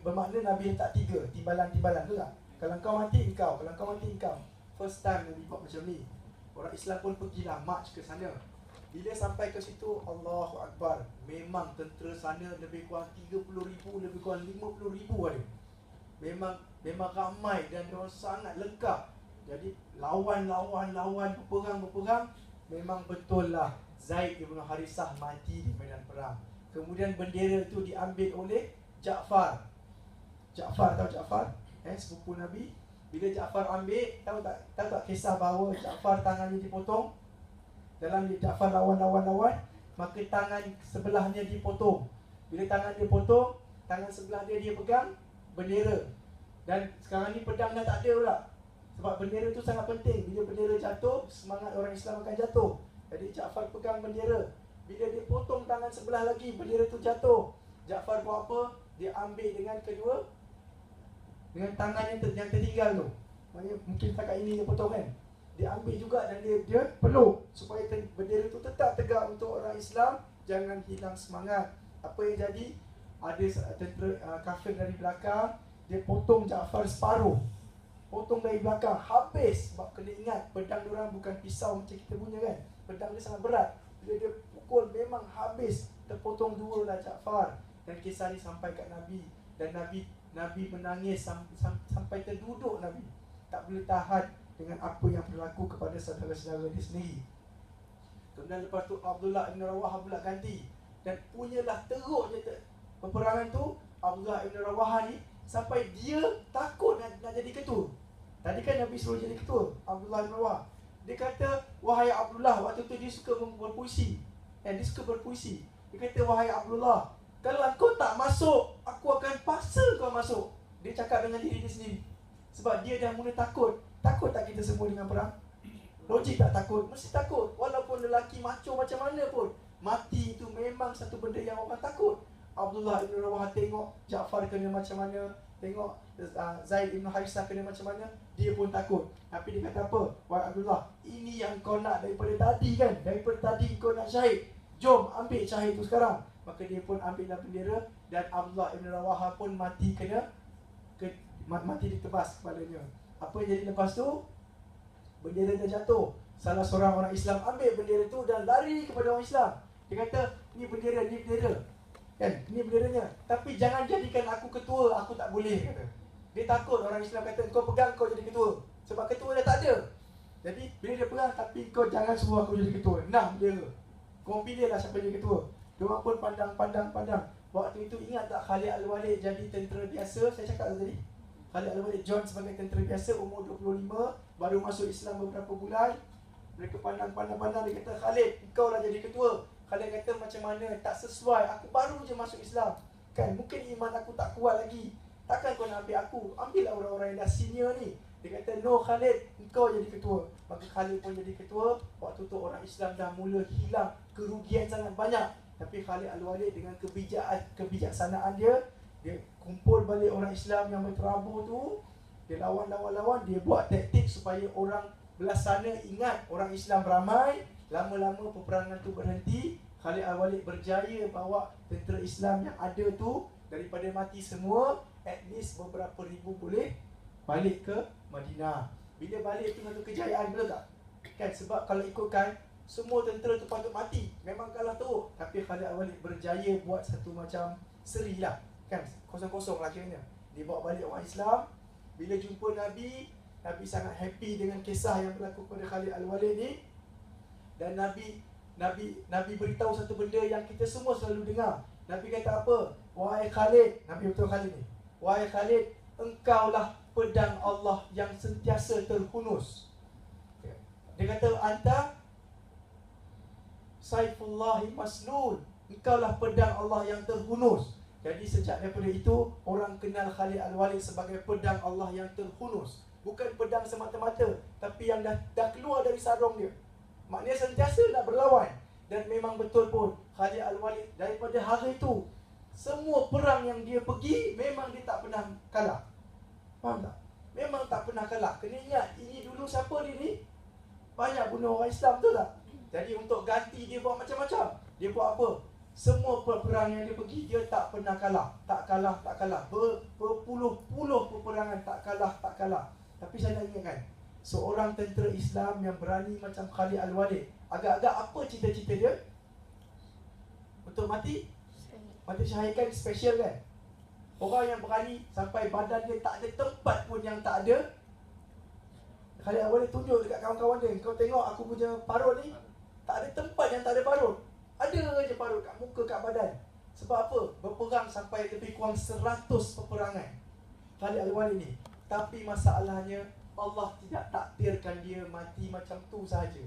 Bermakna Nabi letak 3 timbalan-timbalan tu tak? Kalau kau mati, engkau. Kalau kau mati, engkau. First time Nabi buat macam ni. Orang Islam pun pergilah march ke sana. Bila sampai ke situ, Allahu Akbar. Memang tentera sana lebih kurang 30,000, lebih kurang 50,000 ada. Memang ramai dan mereka sangat lengkap. Jadi lawan, berperang. Memang betul lah Zaid ibn Harithah mati di medan perang. Kemudian bendera itu diambil oleh Ja'far. Tahu Ja'far? Sepupu Nabi. Bila Ja'far ambil, tahu tak kisah bahawa Ja'far tangannya dipotong? Dalam Ja'far lawan, maka tangan sebelahnya dipotong. Bila tangan dia potong, tangan sebelah dia pegang bendera. Dan sekarang ni pedang dah tak ada pula. Sebab bendera tu sangat penting. Bila bendera jatuh, semangat orang Islam akan jatuh. Jadi Ja'far pegang bendera. Bila dia potong tangan sebelah lagi, bendera tu jatuh. Ja'far buat apa? Dia ambil dengan tangan yang tertinggal tu. Maksudnya mungkin setakat ini dia potong kan. Dia ambil juga dan dia peluk supaya bendera tu tetap tegak untuk orang Islam. Jangan hilang semangat. Apa yang jadi? Ada tentera kafir dari belakang. Dia potong Ja'far separuh. Potong dari belakang, habis. Sebab kena ingat, pedang diorang bukan pisau macam kita punya kan. Pedang dia sangat berat. Bila dia pukul, memang habis. Terpotong 2 lah Ja'far. Dan kisah ni sampai kat Nabi. Dan Nabi menangis sampai terduduk Nabi. Tak boleh tahan dengan apa yang berlaku kepada saudara-saudara dia sendiri. Kemudian lepas tu Abdullah ibn Rawahah pula ganti. Dan punyalah teruknya peperangan tu. Abdullah ibn Rawahah ni sampai dia takut nak jadi ketua. Tadi kan Nabi suruh jadi ketua, Abdullah bin Rawah. Dia kata, wahai Abdullah, waktu tu dia suka berpuisi. Dia suka berpuisi. Dia kata, wahai Abdullah, kalau kau tak masuk, aku akan paksa kau masuk. Dia cakap dengan diri dia sendiri. Sebab dia dah mula takut. Takut tak kita semua dengan perang? Logik tak takut? Mesti takut. Walaupun lelaki macho macam mana pun, mati itu memang satu benda yang orang takut. Abdullah ibn Rawahah tengok Ja'far kena macam mana, tengok Zaid ibn Harithah kena macam mana, dia pun takut. Tapi dia kata apa? Wahai Abdullah, ini yang kau nak daripada tadi kan? Daripada tadi kau nak syahid. Jom ambil syahid tu sekarang. Maka dia pun ambillah bendera. Dan Abdullah ibn Rawahah pun mati mati ditebas kepalanya. Apa yang jadi lepas tu? Bendera dah jatuh. Salah seorang orang Islam ambil bendera tu dan lari kepada orang Islam. Dia kata, ni bendera. Kan, ini benderanya. Tapi jangan jadikan aku ketua, aku tak boleh, kata. Dia takut orang Islam kata, kau pegang kau jadi ketua. Sebab ketua dah tak ada. Jadi bila dia pegang, tapi kau jangan suruh aku jadi ketua. Nah, bendera. Kau pilihlah siapa jadi ketua. Diorang pun pandang. Waktu itu ingat tak Khalid Al-Walid jadi tentera biasa? Saya cakap tadi. Khalid Al-Walid John sebagai tentera biasa, umur 25, baru masuk Islam beberapa bulan. Mereka pandang. Dia kata, Khalid, kau lah jadi ketua. Khalid kata, macam mana, tak sesuai. Aku baru je masuk Islam. Kan, mungkin iman aku tak kuat lagi. Takkan kau nak ambil aku? Ambillah orang-orang yang dah senior ni. Dia kata, no Khalid, engkau jadi ketua. Maka Khalid pun jadi ketua. Waktu tu orang Islam dah mula hilang, kerugian sangat banyak. Tapi Khalid Al-Walid dengan kebijaksanaan dia kumpul balik orang Islam yang berterabur tu. Dia lawan, dia buat taktik supaya orang belah sana ingat orang Islam ramai. Lama-lama peperangan tu berhenti. Khalid Al-Walid berjaya bawa tentera Islam yang ada tu, daripada mati semua, at least beberapa ribu boleh balik ke Madinah. Bila balik tu satu kejayaan, betul tak? Kan, sebab kalau ikutkan, semua tentera tu patut mati, memang kalah teruk. Tapi Khalid Al-Walid berjaya buat satu macam seri lah, kan, kosong-kosong lah kiranya. Dia bawa balik orang Islam. Bila jumpa Nabi, Nabi sangat happy dengan kisah yang berlaku pada Khalid Al-Walid ni. Dan Nabi beritahu satu benda yang kita semua selalu dengar. Nabi kata apa? Wahai Khalid, Nabi betul Khalid ni, wahai Khalid, engkaulah pedang Allah yang sentiasa terhunus. Dia kata, anta Saifullahi maslul, engkaulah pedang Allah yang terhunus. Jadi sejak daripada itu, orang kenal Khalid Al-Walid sebagai pedang Allah yang terhunus. Bukan pedang semata-mata, tapi yang dah keluar dari sarung dia. Maknanya sentiasa nak berlawan. Dan memang betul pun, Khalid Al-Walid daripada hari itu, semua perang yang dia pergi, memang dia tak pernah kalah. Faham tak? Memang tak pernah kalah. Kena ingat, ini dulu siapa dia ni? Banyak bunuh orang Islam, betul tak? Jadi untuk ganti, dia buat macam-macam. Dia buat apa? Semua perang yang dia pergi, dia tak pernah kalah. Tak kalah. Berpuluh-puluh peperangan, tak kalah. Tapi saya nak ingatkan, seorang tentera Islam yang berani macam Khalid Al-Walid, agak-agak apa cita-cita dia? Untuk mati? Mati syahid kan special kan? Orang yang berani sampai badan dia tak ada tempat pun yang tak ada. Khalid Al-Walid tunjuk dekat kawan-kawan dia, kau tengok aku punya parut ni, tak ada tempat yang tak ada parut. Ada je parut kat muka, kat badan. Sebab apa? Berperang sampai lebih kurang 100 peperangan Khalid Al-Walid ni. Tapi masalahnya, Allah tidak takdirkan dia mati macam tu sahaja.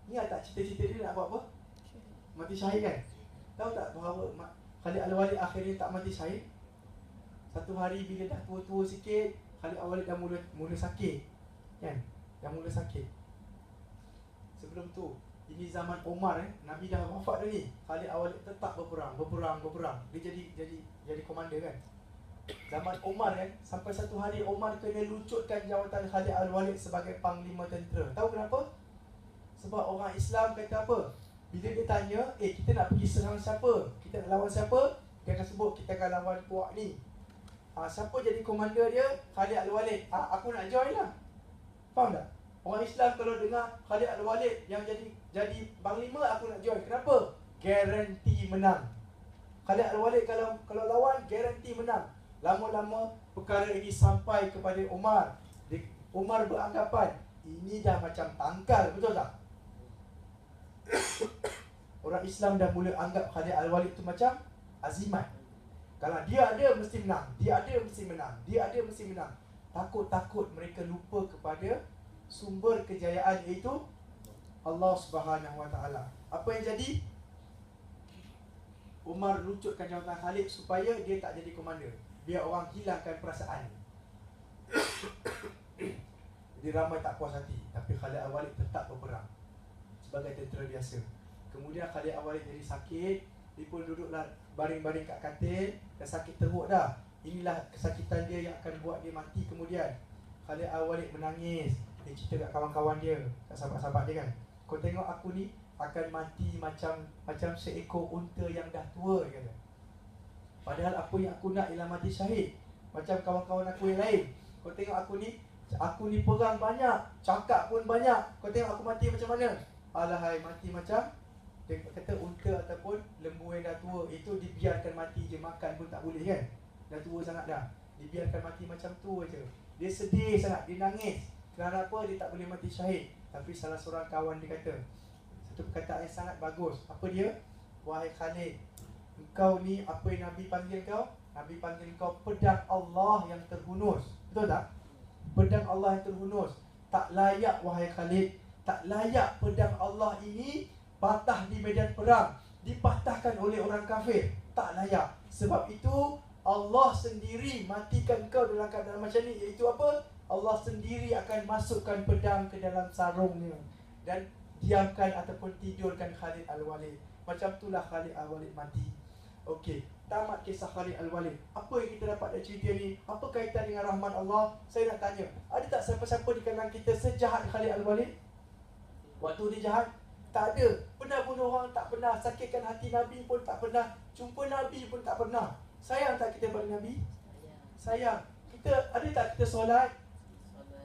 Ingat tak cita-cita dia nak buat apa? Mati syahid kan? Tahu tak bahawa Khalid Al-Walid akhirnya tak mati syahid? Satu hari bila dah tua-tua sikit, Khalid Al-Walid dah mula sakit, kan? Dah mula sakit. Sebelum tu, ini zaman Umar, Nabi dah wafat dah ni. Khalid Al-Walid tetap berperang. Dia jadi komander kan. Zaman Umar kan, sampai satu hari Umar kena lucutkan jawatan Khalid Al-Walid sebagai panglima tentera. Tahu kenapa? Sebab orang Islam kata apa? Bila dia tanya, kita nak pergi serang siapa? Kita nak lawan siapa? Dia akan sebut, kita akan lawan puak ni. Siapa jadi komander dia? Khalid Al-Walid. Aku nak join lah. Faham tak? Orang Islam kalau dengar Khalid Al-Walid yang jadi panglima, aku nak join. Kenapa? Garanti menang. Khalid Al-Walid kalau lawan, garanti menang. Lama-lama perkara ini sampai kepada Umar. Umar beranggapan ini dah macam tangkal, betul tak? Orang Islam dah mula anggap Khalid Al-Walid tu macam azimat. Kalau dia ada mesti menang, dia ada mesti menang. Takut-takut mereka lupa kepada sumber kejayaan, iaitu Allah Subhanahu Wa Taala. Apa yang jadi? Umar lucutkan jawatan Khalid supaya dia tak jadi komander, biar orang hilangkan perasaan. Jadi ramai tak puas hati, tapi Khalid Al-Walid tetap berperang sebagai tentera biasa. Kemudian Khalid Al-Walid jadi sakit. Dia pun duduklah baring-baring kat katil, dah sakit teruk dah. Inilah kesakitan dia yang akan buat dia mati kemudian. Khalid Al-Walid menangis. Dia cerita kat kawan-kawan dia, kat sahabat-sahabat dia kan, kau tengok aku ni akan mati macam seekor unta yang dah tua, dia kata. Padahal apa yang aku nak ialah mati syahid macam kawan-kawan aku yang lain. Kau tengok aku ni perang banyak, cakap pun banyak. Kau tengok aku mati macam mana? Alahai, mati macam, dia kata, unta ataupun lembu yang dah tua. Itu dibiarkan mati je, makan pun tak boleh kan, dah tua sangat dah. Dibiarkan mati macam tu aja. Dia sedih sangat, dia nangis. Kenapa dia tak boleh mati syahid? Tapi salah seorang kawan dia kata satu perkataan yang sangat bagus. Apa dia? Wahai Khalid, engkau ni apa yang Nabi panggil kau? Nabi panggil kau pedang Allah yang terhunus. Betul tak? Pedang Allah yang terhunus. Tak layak wahai Khalid, tak layak pedang Allah ini patah di medan perang, dipatahkan oleh orang kafir. Tak layak. Sebab itu Allah sendiri matikan kau dalam keadaan macam ni. Iaitu apa? Allah sendiri akan masukkan pedang ke dalam sarungnya dan diamkan ataupun tidurkan Khalid Al-Walid. Macam itulah Khalid Al-Walid mati. Okey, tamat kisah Khalid Al-Walid. Apa yang kita dapat dari cerita ni? Apa kaitan dengan rahmat Allah? Saya nak tanya, ada tak siapa-siapa di kalangan kita sejahat Khalid Al-Walid? Waktu dia jahat? Tak ada. Pernah bunuh orang? Tak pernah. Sakitkan hati Nabi pun tak pernah. Jumpa Nabi pun tak pernah. Sayang tak kita pada Nabi? Sayang. Kita ada tak kita solat?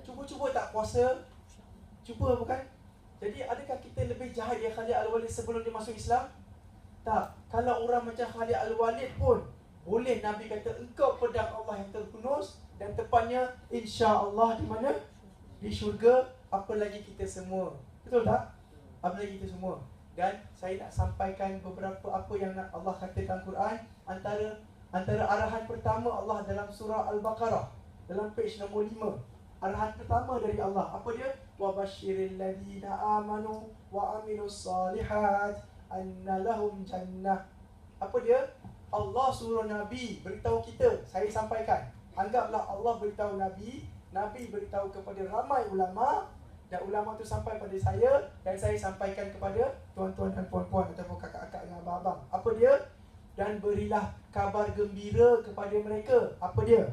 Cuba-cuba tak puasa? Cuba bukan? Jadi adakah kita lebih jahat dari Khalid Al-Walid sebelum dia masuk Islam? Tak. Kalau orang macam Khalid Al-Walid pun boleh Nabi kata engkau pedang Allah yang terhunus dan tepatnya insya-Allah di mana? Di syurga. Apa lagi kita semua? Betul tak? Apa lagi kita semua? Dan saya nak sampaikan beberapa apa yang Allah katakan Quran. Antara arahan pertama Allah dalam surah Al-Baqarah dalam page nombor 5. Arahan pertama dari Allah apa dia? Wa basyiril ladina amanu wa amilus solihat anna lahum jannah. Apa dia? Allah suruh Nabi beritahu kita. Saya sampaikan. Anggaplah Allah beritahu Nabi, Nabi beritahu kepada ramai ulama, dan ulama tu sampai pada saya dan saya sampaikan kepada tuan-tuan dan puan-puan ataupun kakak-kakak dan abang-abang. Apa dia? Dan berilah kabar gembira kepada mereka. Apa dia?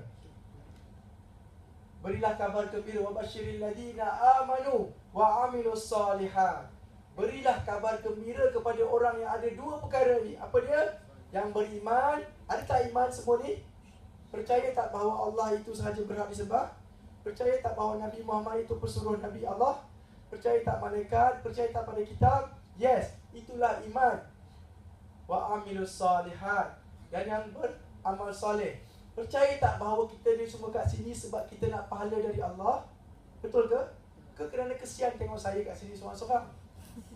Berilah kabar gembira wa basyiril ladina amanu wa amilus solihat. Berilah kabar gembira kepada orang yang ada dua perkara ni. Apa dia? Yang beriman. Ada tak iman semua ni? Percaya tak bahawa Allah itu sahaja berhak disembah? Percaya tak bahawa Nabi Muhammad itu pesuruh Nabi Allah? Percaya tak malaikat? Percaya tak pada kitab? Yes, itulah iman. Wa amilus solihat. Dan yang beramal soleh. Percaya tak bahawa kita ni semua kat sini sebab kita nak pahala dari Allah? Betul ke? Ke kerana kesian tengok saya kat sini seorang-seorang?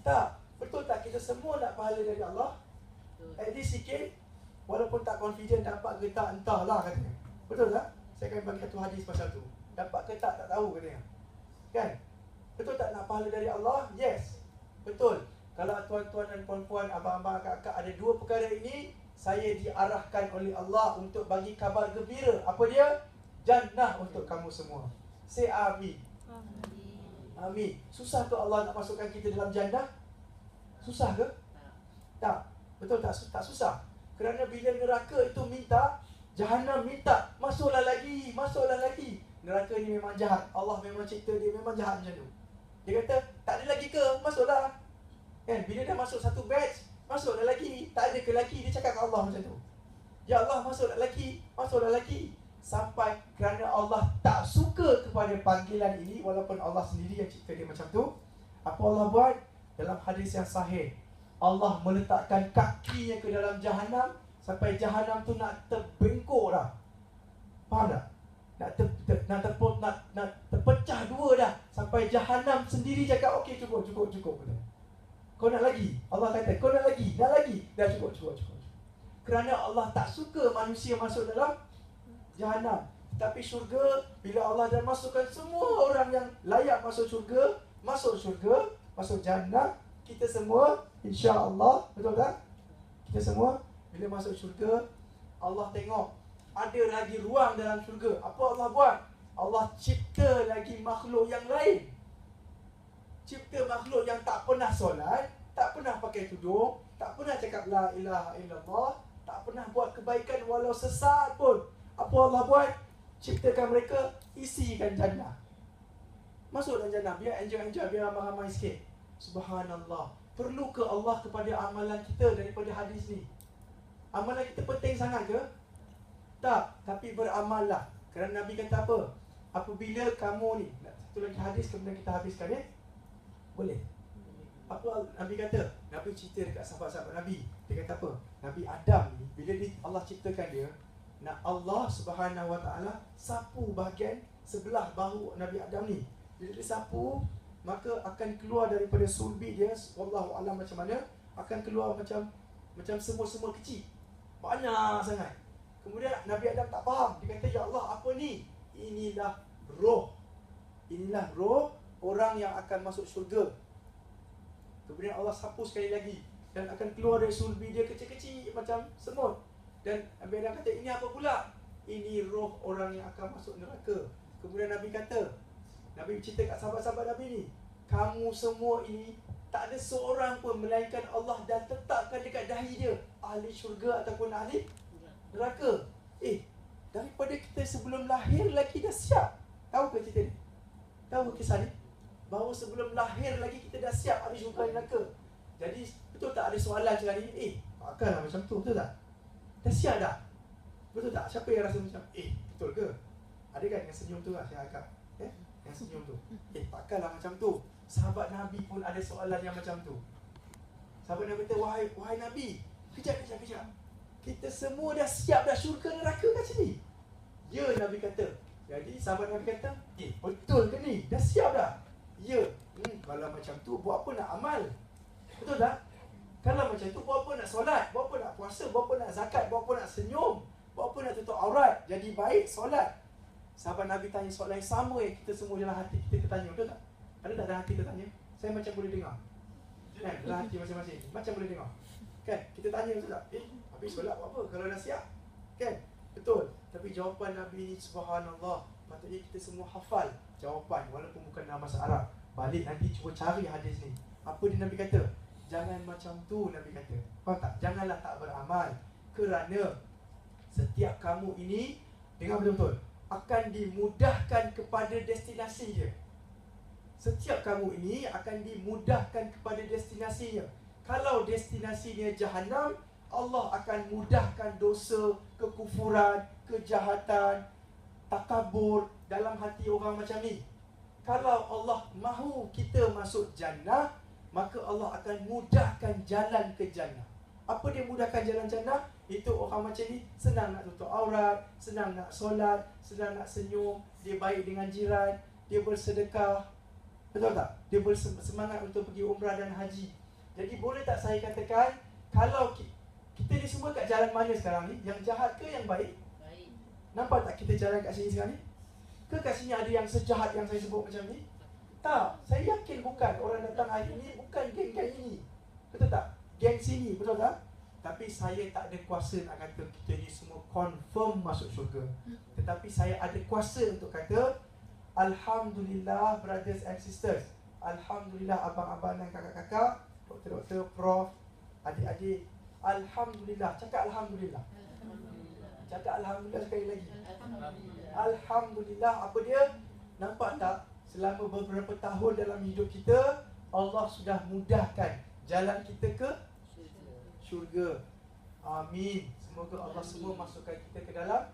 Tak. Betul tak kita semua nak pahala dari Allah? At least sikit. Walaupun tak confident dapat ke tak, entahlah katanya. Betul tak? Saya akan bagi satu hadis pasal tu. Dapat ke tak tahu katanya. Kan? Betul tak nak pahala dari Allah? Yes. Betul. Kalau tuan-tuan dan puan-puan, abang-abang, kakak ada dua perkara ini, saya diarahkan oleh Allah untuk bagi kabar gembira. Apa dia? Jannah untuk kamu semua. Say amin. Amin. Susah ke Allah nak masukkan kita dalam jannah? Susah ke? Tak. Betul tak? Tak susah. Kerana bila neraka itu minta, Jahannam minta, masuklah lagi, masuklah lagi. Neraka ni memang jahat. Allah memang cipta dia memang jahat macam tu. Dia kata, tak ada lagi ke? Masuklah. Kan? Bila dah masuk satu batch, masuklah lagi. Tak ada ke lagi? Dia cakap ke Allah macam tu. Ya Allah, masuklah lagi, masuklah lagi. Sampai kerana Allah tak suka kepada panggilan ini, walaupun Allah sendiri yang cipta dia macam tu. Apa Allah buat? Dalam hadis yang sahih, Allah meletakkan kakinya ke dalam Jahannam sampai Jahannam tu nak terbengkok dah. Faham tak? Nak terpecah dua dah. Sampai Jahannam sendiri cakap, okey cukup. Kau nak lagi? Allah kata, kau nak lagi? Nak lagi? Dah cukup. Kerana Allah tak suka manusia masuk dalam Jahannam. Tapi syurga, bila Allah dah masukkan semua orang yang layak masuk syurga, masuk Jannah, kita semua, insya-Allah, betul tak? Kita semua, bila masuk syurga, Allah tengok, ada lagi ruang dalam syurga. Apa Allah buat? Allah cipta lagi makhluk yang lain. Cipta makhluk yang tak pernah solat, tak pernah pakai tudung, tak pernah cakap la ilaha illallah, tak pernah buat kebaikan walau sesaat pun. Apa Allah buat? Ciptakan mereka, isikan jannah. Masuk dalam jannah, biar enjoy, biar ramai-ramai sikit. Subhanallah. Perlu ke Allah kepada amalan kita daripada hadis ni? Amalan kita penting sangat ke? Tak, tapi beramallah. Kerana Nabi kata apa? Apabila kamu ni, satu lagi hadis kemudian kita habiskan ya? Boleh? Apa Nabi kata? Nabi cerita dekat sahabat-sahabat Nabi. Dia kata apa? Nabi Adam ni, bila Allah ciptakan dia, nak Allah Subhanahu Wa Taala sapu bahagian sebelah bahu Nabi Adam ni. Bila dia sapu, maka akan keluar daripada sulbi dia, wallahu alam macam mana, akan keluar macam semut-semut kecil. Banyak sangat. Kemudian Nabi Adam tak faham. Dia kata, ya Allah, apa ni? Inilah roh. Inilah roh orang yang akan masuk syurga. Kemudian Allah sapu sekali lagi dan akan keluar dari sulbi dia kecil-kecil macam semut. Dan Nabi Adam kata, ini apa pula? Ini roh orang yang akan masuk neraka. Kemudian Nabi kata, Nabi cerita kat sahabat-sahabat Nabi ni, kamu semua ini tak ada seorang pun melainkan Allah dah tetapkan dekat dahi dia ahli syurga ataupun ahli neraka. Daripada kita sebelum lahir lagi dah siap. Tahu ke cerita ni? Tahu kisah ni? Bahawa sebelum lahir lagi kita dah siap ahli syurga dan neraka. Jadi betul tak ada soalan macam ni? Takkanlah macam tu, betul tak? Dah siap dah? Betul tak? Siapa yang rasa macam betul ke? Ada kan yang senyum tu lah, saya agak yang senyum tu. Takkanlah macam tu. Sahabat Nabi pun ada soalan yang macam tu. Sahabat Nabi kata, wahai Nabi, kejap. Kita semua dah siap dah syurga neraka kat sini. Ya, Nabi kata. Jadi sahabat Nabi kata, betul ke ni? Dah siap dah? Ya. Kalau macam tu, buat apa nak amal? Betul tak? Kalau macam tu, buat apa nak solat? Buat apa nak puasa? Buat apa nak zakat? Buat apa nak senyum? Buat apa nak tutup aurat? Jadi baik, solat. Sahabat Nabi tanya soalan yang sama yang kita semua dalam hati kita tertanya. Betul tak? Ada tak dalam hati tertanya? Saya macam boleh dengar. Kan? Dalam hati masing-masing. Macam boleh dengar. Kan? Kita tanya betul tak? Habis solat buat apa? Kalau dah siap. Kan? Betul. Tapi jawapan Nabi ni, subhanallah, patutnya kita semua hafal jawapan walaupun bukan dalam bahasa Arab. Balik nanti cuba cari hadis ni. Apa dia Nabi kata? Jangan macam tu, Nabi kata. Faham tak? Janganlah tak beramal. Kerana setiap kamu ini, dengar betul-betul, akan dimudahkan kepada destinasi dia. Setiap kamu ini akan dimudahkan kepada destinasinya. Kalau destinasinya Jahannam, Allah akan mudahkan dosa, kekufuran, kejahatan, takabur dalam hati orang macam ni. Kalau Allah mahu kita masuk jannah, maka Allah akan mudahkan jalan ke jannah. Apa dia mudahkan jalan jannah? Itu orang macam ni senang nak tutup aurat, senang nak solat, senang nak senyum, dia baik dengan jiran, dia bersedekah. Betul tak? Dia bersemangat untuk pergi umrah dan haji. Jadi boleh tak saya katakan, kalau kita ni semua kat jalan mana sekarang ni? Yang jahat ke yang baik? Baik. Nampak tak kita jalan kat sini sekarang ni? Ke kat sini ada yang sejahat yang saya sebut macam ni? Tak, saya yakin bukan. Orang datang hari ni bukan geng-geng ini. Betul tak? Geng sini, betul tak? Tapi saya tak ada kuasa nak kata kita ni semua confirm masuk syurga. Tetapi saya ada kuasa untuk kata, Alhamdulillah brothers and sisters, Alhamdulillah abang-abang dan kakak-kakak, doktor-doktor, prof, adik-adik, Alhamdulillah. Cakap Alhamdulillah. Cakap Alhamdulillah sekali lagi. Alhamdulillah. Apa dia? Nampak tak? Selama beberapa tahun dalam hidup kita, Allah sudah mudahkan jalan kita ke syurga. Amin. Semoga Allah semua masukkan kita ke dalam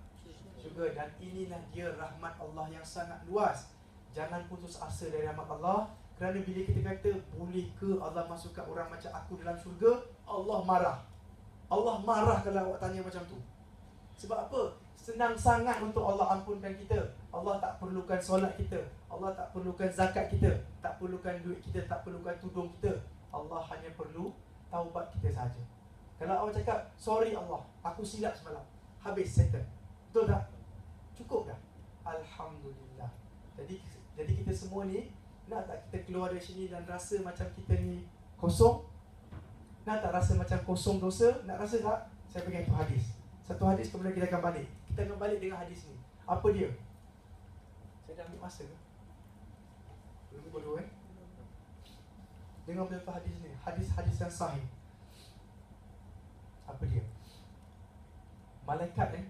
syurga. Dan inilah dia rahmat Allah yang sangat luas. Jangan putus asa dari rahmat Allah. Kerana bila kita kata, boleh ke Allah masukkan orang macam aku dalam syurga? Allah marah. Allah marah kalau awak tanya macam tu. Sebab apa? Senang sangat untuk Allah ampunkan kita. Allah tak perlukan solat kita. Allah tak perlukan zakat kita. Tak perlukan duit kita. Tak perlukan tudung kita. Allah hanya perlu taubat kita saja. Kalau awak cakap, sorry Allah, aku silap semalam, habis, settle. Betul tak? Cukup dah. Alhamdulillah. Jadi kita semua ni, nak tak kita keluar dari sini dan rasa macam kita ni kosong? Nak tak rasa macam kosong dosa? Nak rasa tak? Saya bagi satu hadis. Satu hadis, kemudian kita akan balik. Kita akan balik dengan hadis ni. Apa dia? Saya dah ambil masa ke? Belum bodoh Dengar betul hadis ni. Hadis-hadis yang sahih. Apa dia? Malaikat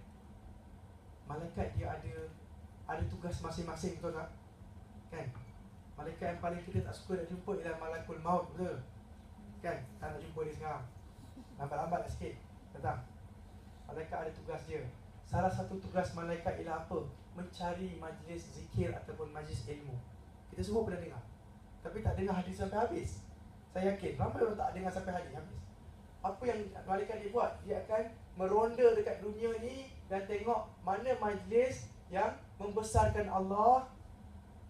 Malaikat dia ada tugas masing-masing, betul tak? Kan? Malaikat yang paling kita tak suka nak jumpa ialah malakul maut, betul? Kan? Tak nak jumpa dia sekarang. Lambat-lambat sikit datang. Malaikat ada tugas dia. Salah satu tugas malaikat ialah apa? Mencari majlis zikir ataupun majlis ilmu. Kita semua pernah dengar, tapi tak dengar hadis sampai habis. Saya yakin ramai orang tak dengar sampai hadis habis. Apa yang malaikat dia buat? Dia akan meronda dekat dunia ni dan tengok mana majlis yang membesarkan Allah,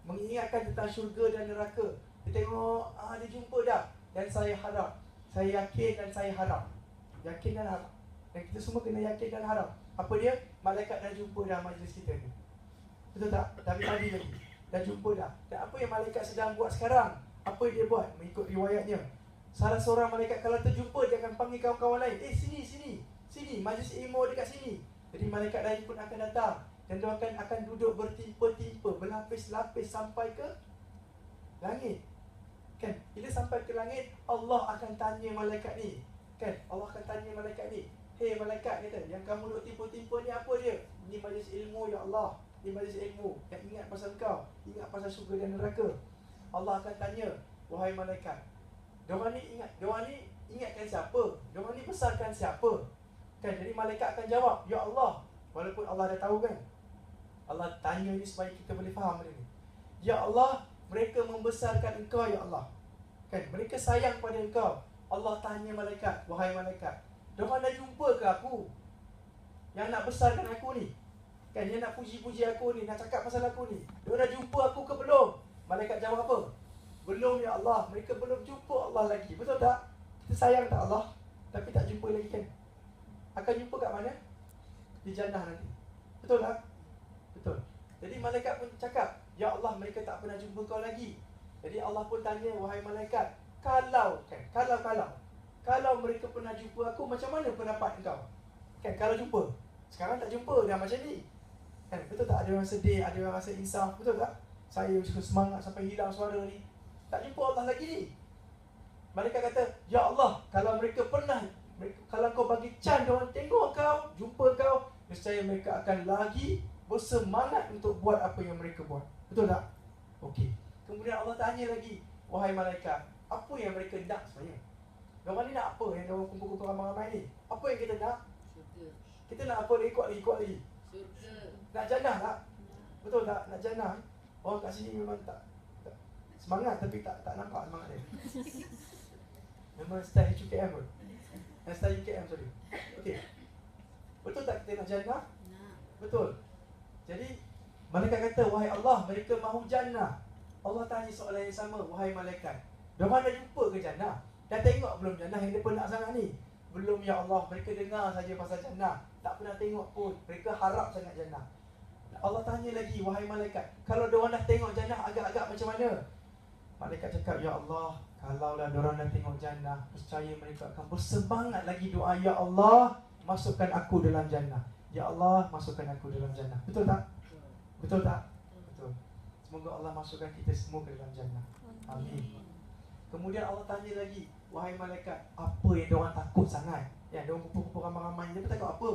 mengingatkan tentang syurga dan neraka. Dia tengok, dia jumpa dah. Dan saya harap, saya yakin dan saya harap, yakin dan harap, dan kita semua kena yakin dan harap. Apa dia? Malaikat dah jumpa dah majlis kita ni. Betul tak? Tapi tadi lagi dah jumpa dah. Dan apa yang malaikat sedang buat sekarang? Apa dia buat? Mengikut riwayatnya, salah seorang malaikat kalau terjumpa, dia akan panggil kawan-kawan lain. Sini, majlis ilmu dekat sini. Jadi malaikat lain pun akan datang. Dan dia akan duduk bertimpa-timpa, berlapis-lapis sampai ke langit. Kan? Bila sampai ke langit, Allah akan tanya malaikat ni. Kan? Allah akan tanya malaikat ni, "Hei malaikat," kata, "yang kamu duduk timpa-timpa ni apa dia?" "Ni majlis ilmu ya Allah. Ni majlis ilmu yang ingat pasal kau, ingat pasal syurga dan neraka." Allah akan tanya, "Wahai malaikat, diorang ni ingatkan siapa? Diorang ni besarkan siapa?" Kan? Jadi malaikat akan jawab, "Ya Allah." Walaupun Allah dah tahu kan. Allah tanya ni supaya kita boleh faham benda ni. "Ya Allah, mereka membesarkan engkau ya Allah." Kan? Mereka sayang pada engkau. Allah tanya malaikat, "Wahai malaikat, diorang dah jumpa ke aku yang nak besarkan aku ni? Kan, yang nak puji-puji aku ni, nak cakap pasal aku ni, diorang dah jumpa aku ke belum?" Malaikat jawab apa? "Belum ya Allah, mereka belum jumpa Allah lagi." Betul tak? Kita sayang tak Allah, tapi tak jumpa lagi kan? Akan jumpa kat mana? Di jannah nanti. Betul tak? Betul. Jadi malaikat pun cakap, "Ya Allah, mereka tak pernah jumpa kau lagi." Jadi Allah pun tanya, "Wahai malaikat, kalau mereka pernah jumpa aku, macam mana pendapat engkau?" Kan, kalau jumpa. Sekarang tak jumpa, dah macam ni. Kan, betul tak? Ada orang sedih, ada orang rasa insaf, betul tak? Saya suka semangat sampai hilang suara ni. Tak jumpa Allah lagi ni. Malaikat kata, "Ya Allah, kalau kau bagi can diorang tengok kau, jumpa kau, nescaya mereka akan lagi bersemangat untuk buat apa yang mereka buat." Betul tak? Okey. Kemudian Allah tanya lagi, "Wahai malaikat, apa yang mereka nak sebenarnya? Diorang ni nak apa yang diorang kumpul-kumpul ramai-ramai ni? Apa yang kita nak? Syurga. Kita nak apa lagi, kuat lagi? Syurga. Nak jannah tak? Betul tak? Nak jannah. Orang kat sini memang tak semangat, tapi tak nampak semangat dia. Memang style HUKM pun. Style UKM, sorry. Okey. Betul tak kita nak jannah? Nak. Betul. Jadi malaikat kata, "Wahai Allah, mereka mahu jannah." Allah tanya soalan yang sama, "Wahai malaikat, diorang dah jumpa ke jannah? Dah tengok belum jannah yang mereka nak sangat ni?" "Belum ya Allah, mereka dengar saja pasal jannah, tak pernah tengok pun. Mereka harap sangat jannah." Allah tanya lagi, "Wahai malaikat, kalau diorang dah tengok jannah, agak-agak macam mana?" Malaikat cakap, "Ya Allah, kalaulah diorang dah tengok jannah, percaya mereka akan bersemangat lagi doa, 'Ya Allah, masukkan aku dalam jannah. Ya Allah, masukkan aku dalam jannah.'" Betul tak? Betul tak? Betul. Semoga Allah masukkan kita semua ke dalam jannah. Amin. Kemudian Allah tanya lagi, "Wahai malaikat, apa yang diorang takut sangat? Ya, diorang kumpul-kumpul ramai-ramai, mereka takut apa?"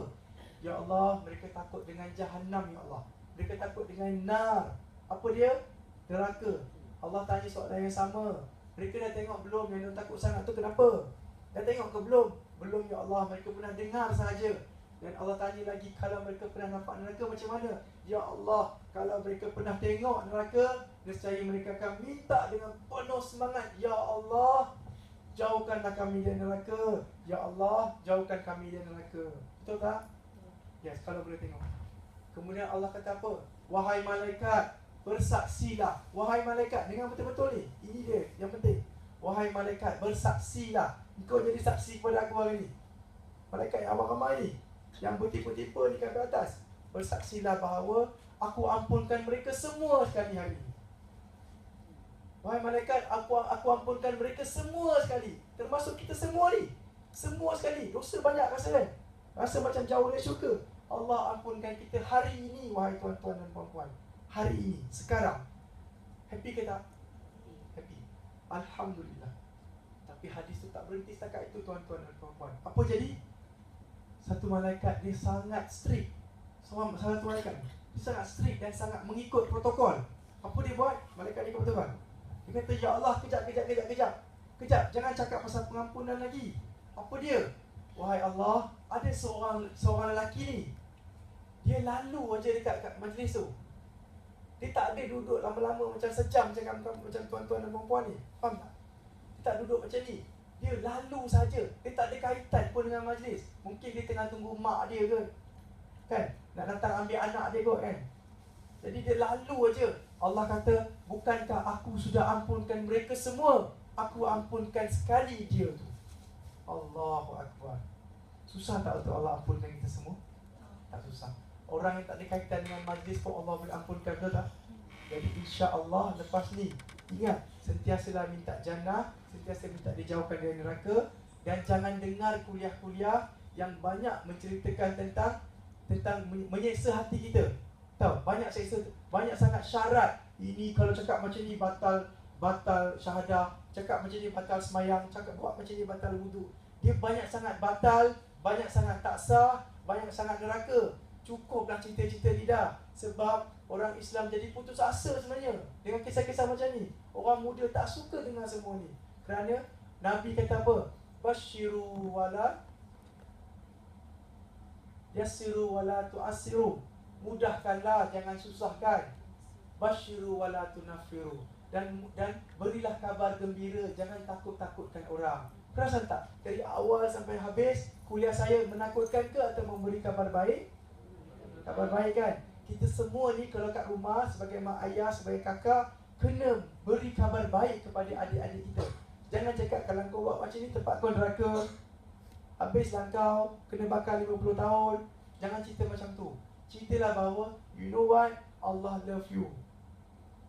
"Ya Allah, mereka takut dengan Jahannam ya Allah. Mereka takut dengan nar." Apa dia? Neraka. Allah tanya soalan yang sama, "Mereka dah tengok belum yang diorang takut sangat tu kenapa? Dah tengok ke belum?" "Belum ya Allah, mereka pernah dengar sahaja." Dan Allah tanya lagi, "Kalau mereka pernah nampak neraka macam mana?" "Ya Allah, kalau mereka pernah tengok neraka, nescaya mereka akan minta dengan penuh semangat, 'Ya Allah, jauhkanlah kami dari neraka. Ya Allah, jauhkan kami dari neraka.'" Betul tak? Yes, kalau boleh tengok. Kemudian Allah kata apa? "Wahai malaikat, bersaksilah." Wahai malaikat, dengar betul-betul ni. Ini dia yang penting. "Wahai malaikat, bersaksilah." Engkau jadi saksi kepada aku hari ni. Malaikat yang ramai ni, yang bertipu-tipu ni kat atas, bersaksilah bahawa aku ampunkan mereka semua sekali hari ini. Wahai malaikat, aku ampunkan mereka semua sekali. Termasuk kita semua ni. Semua sekali. Dosa banyak rasa kan? Rasa macam jauh dari syurga. Allah ampunkan kita hari ini, wahai tuan-tuan dan puan-puan. Hari ini, sekarang. Happy ke tak? Happy. Alhamdulillah. Tapi hadis tu tak berhenti setakat itu, tuan-tuan dan puan-puan. Apa jadi? Satu malaikat dia sangat strict. Salah satu malaikat dia sangat strict dan sangat mengikut protokol. Apa dia buat? Malaikat ni ikut protokol. Dia kata, "Ya Allah, kejap, jangan cakap pasal pengampunan lagi." Apa dia? "Wahai Allah, ada seorang lelaki ni, dia lalu aja dekat majlis tu. Dia tak ada duduk lama-lama macam sejam macam tuan-tuan dan puan-puan ni. Faham tak? Dia tak duduk macam ni. Dia lalu saja. Dia tak ada kaitan pun dengan majlis. Mungkin dia tengah tunggu mak dia ke, kan? Nak datang ambil anak dia kot, kan? Jadi dia lalu aja. Allah kata, "Bukankah aku sudah ampunkan mereka semua? Aku ampunkan sekali dia tu." Allahu Akbar. Susah tak untuk Allah ampunkan kita semua? Tak susah. Orang yang tak ada kaitan dengan majlis pun Allah boleh ampunkan, betul tak? Jadi insya-Allah lepas ni, ingat, sentiasalah minta jannah, sentiasa minta dijauhkan dari neraka, dan jangan dengar kuliah-kuliah yang banyak menceritakan tentang menyeksa hati kita. Tahu, banyak sangat syarat. Ini kalau cakap macam ni batal syahadah, cakap macam ni batal semayang, cakap buat macam ni batal wudu. Dia banyak sangat batal, banyak sangat tak sah, banyak sangat neraka. Cukuplah cerita-cerita lidah. Sebab orang Islam jadi putus asa sebenarnya dengan kisah-kisah macam ni. Orang muda tak suka dengar semua ni. Kerana Nabi kata apa? Basyiru wala yassiru wala tu'assiru. Mudahkanlah, jangan susahkan. Basyiru wala tunaffiru. Dan berilah kabar gembira, jangan takut-takutkan orang. Perasan tak? Dari awal sampai habis kuliah saya menakutkan ke atau memberi kabar baik? Kabar baik kan? Kita semua ni kalau kat rumah sebagai mak ayah, sebagai kakak, kena beri kabar baik kepada adik-adik kita. Jangan cakap kalau kau buat macam ni tempat kau neraka, habislah kau kena bakar 50 tahun. Jangan cerita macam tu. Ceritalah bahawa you know what? Allah love you.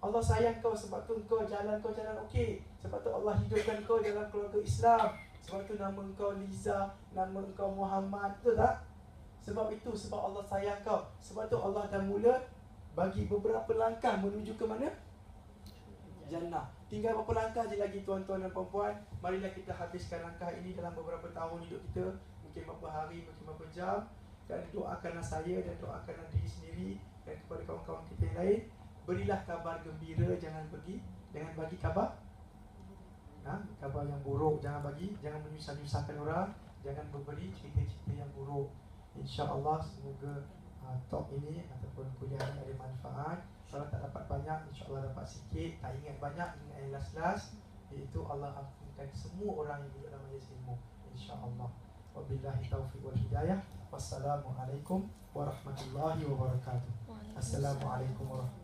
Allah sayang kau, sebab tu kau jalan okey. Sebab tu Allah hidupkan kau dalam keluarga Islam. Sebab tu nama kau Liza, nama kau Muhammad. Betul tak? Sebab itu, sebab Allah sayang kau. Sebab tu Allah dah mula bagi beberapa langkah menuju ke mana? Jannah. Tinggal beberapa langkah je lagi tuan-tuan dan puan-puan. Marilah kita habiskan langkah ini dalam beberapa tahun hidup kita. Mungkin beberapa hari, mungkin beberapa jam. Dan doakanlah saya dan doakanlah diri sendiri dan kepada kawan-kawan kita yang lain. Berilah kabar gembira, jangan bagi kabar kabar yang buruk. Jangan menyusah-nyusahkan orang. Jangan memberi cerita-cerita yang buruk. InsyaAllah semoga talk ini ataupun kuliah ini ada manfaat. Kalau tak dapat banyak, insyaAllah dapat sikit. Tak ingat banyak, ingat yang last-last, iaitu Allah ampunkan semua orang yang duduk dalam majlis ilmu, insyaAllah. Wabillahi taufiq wal hidayah. Wassalamualaikum warahmatullahi wabarakatuh. Assalamualaikum warahmatullahi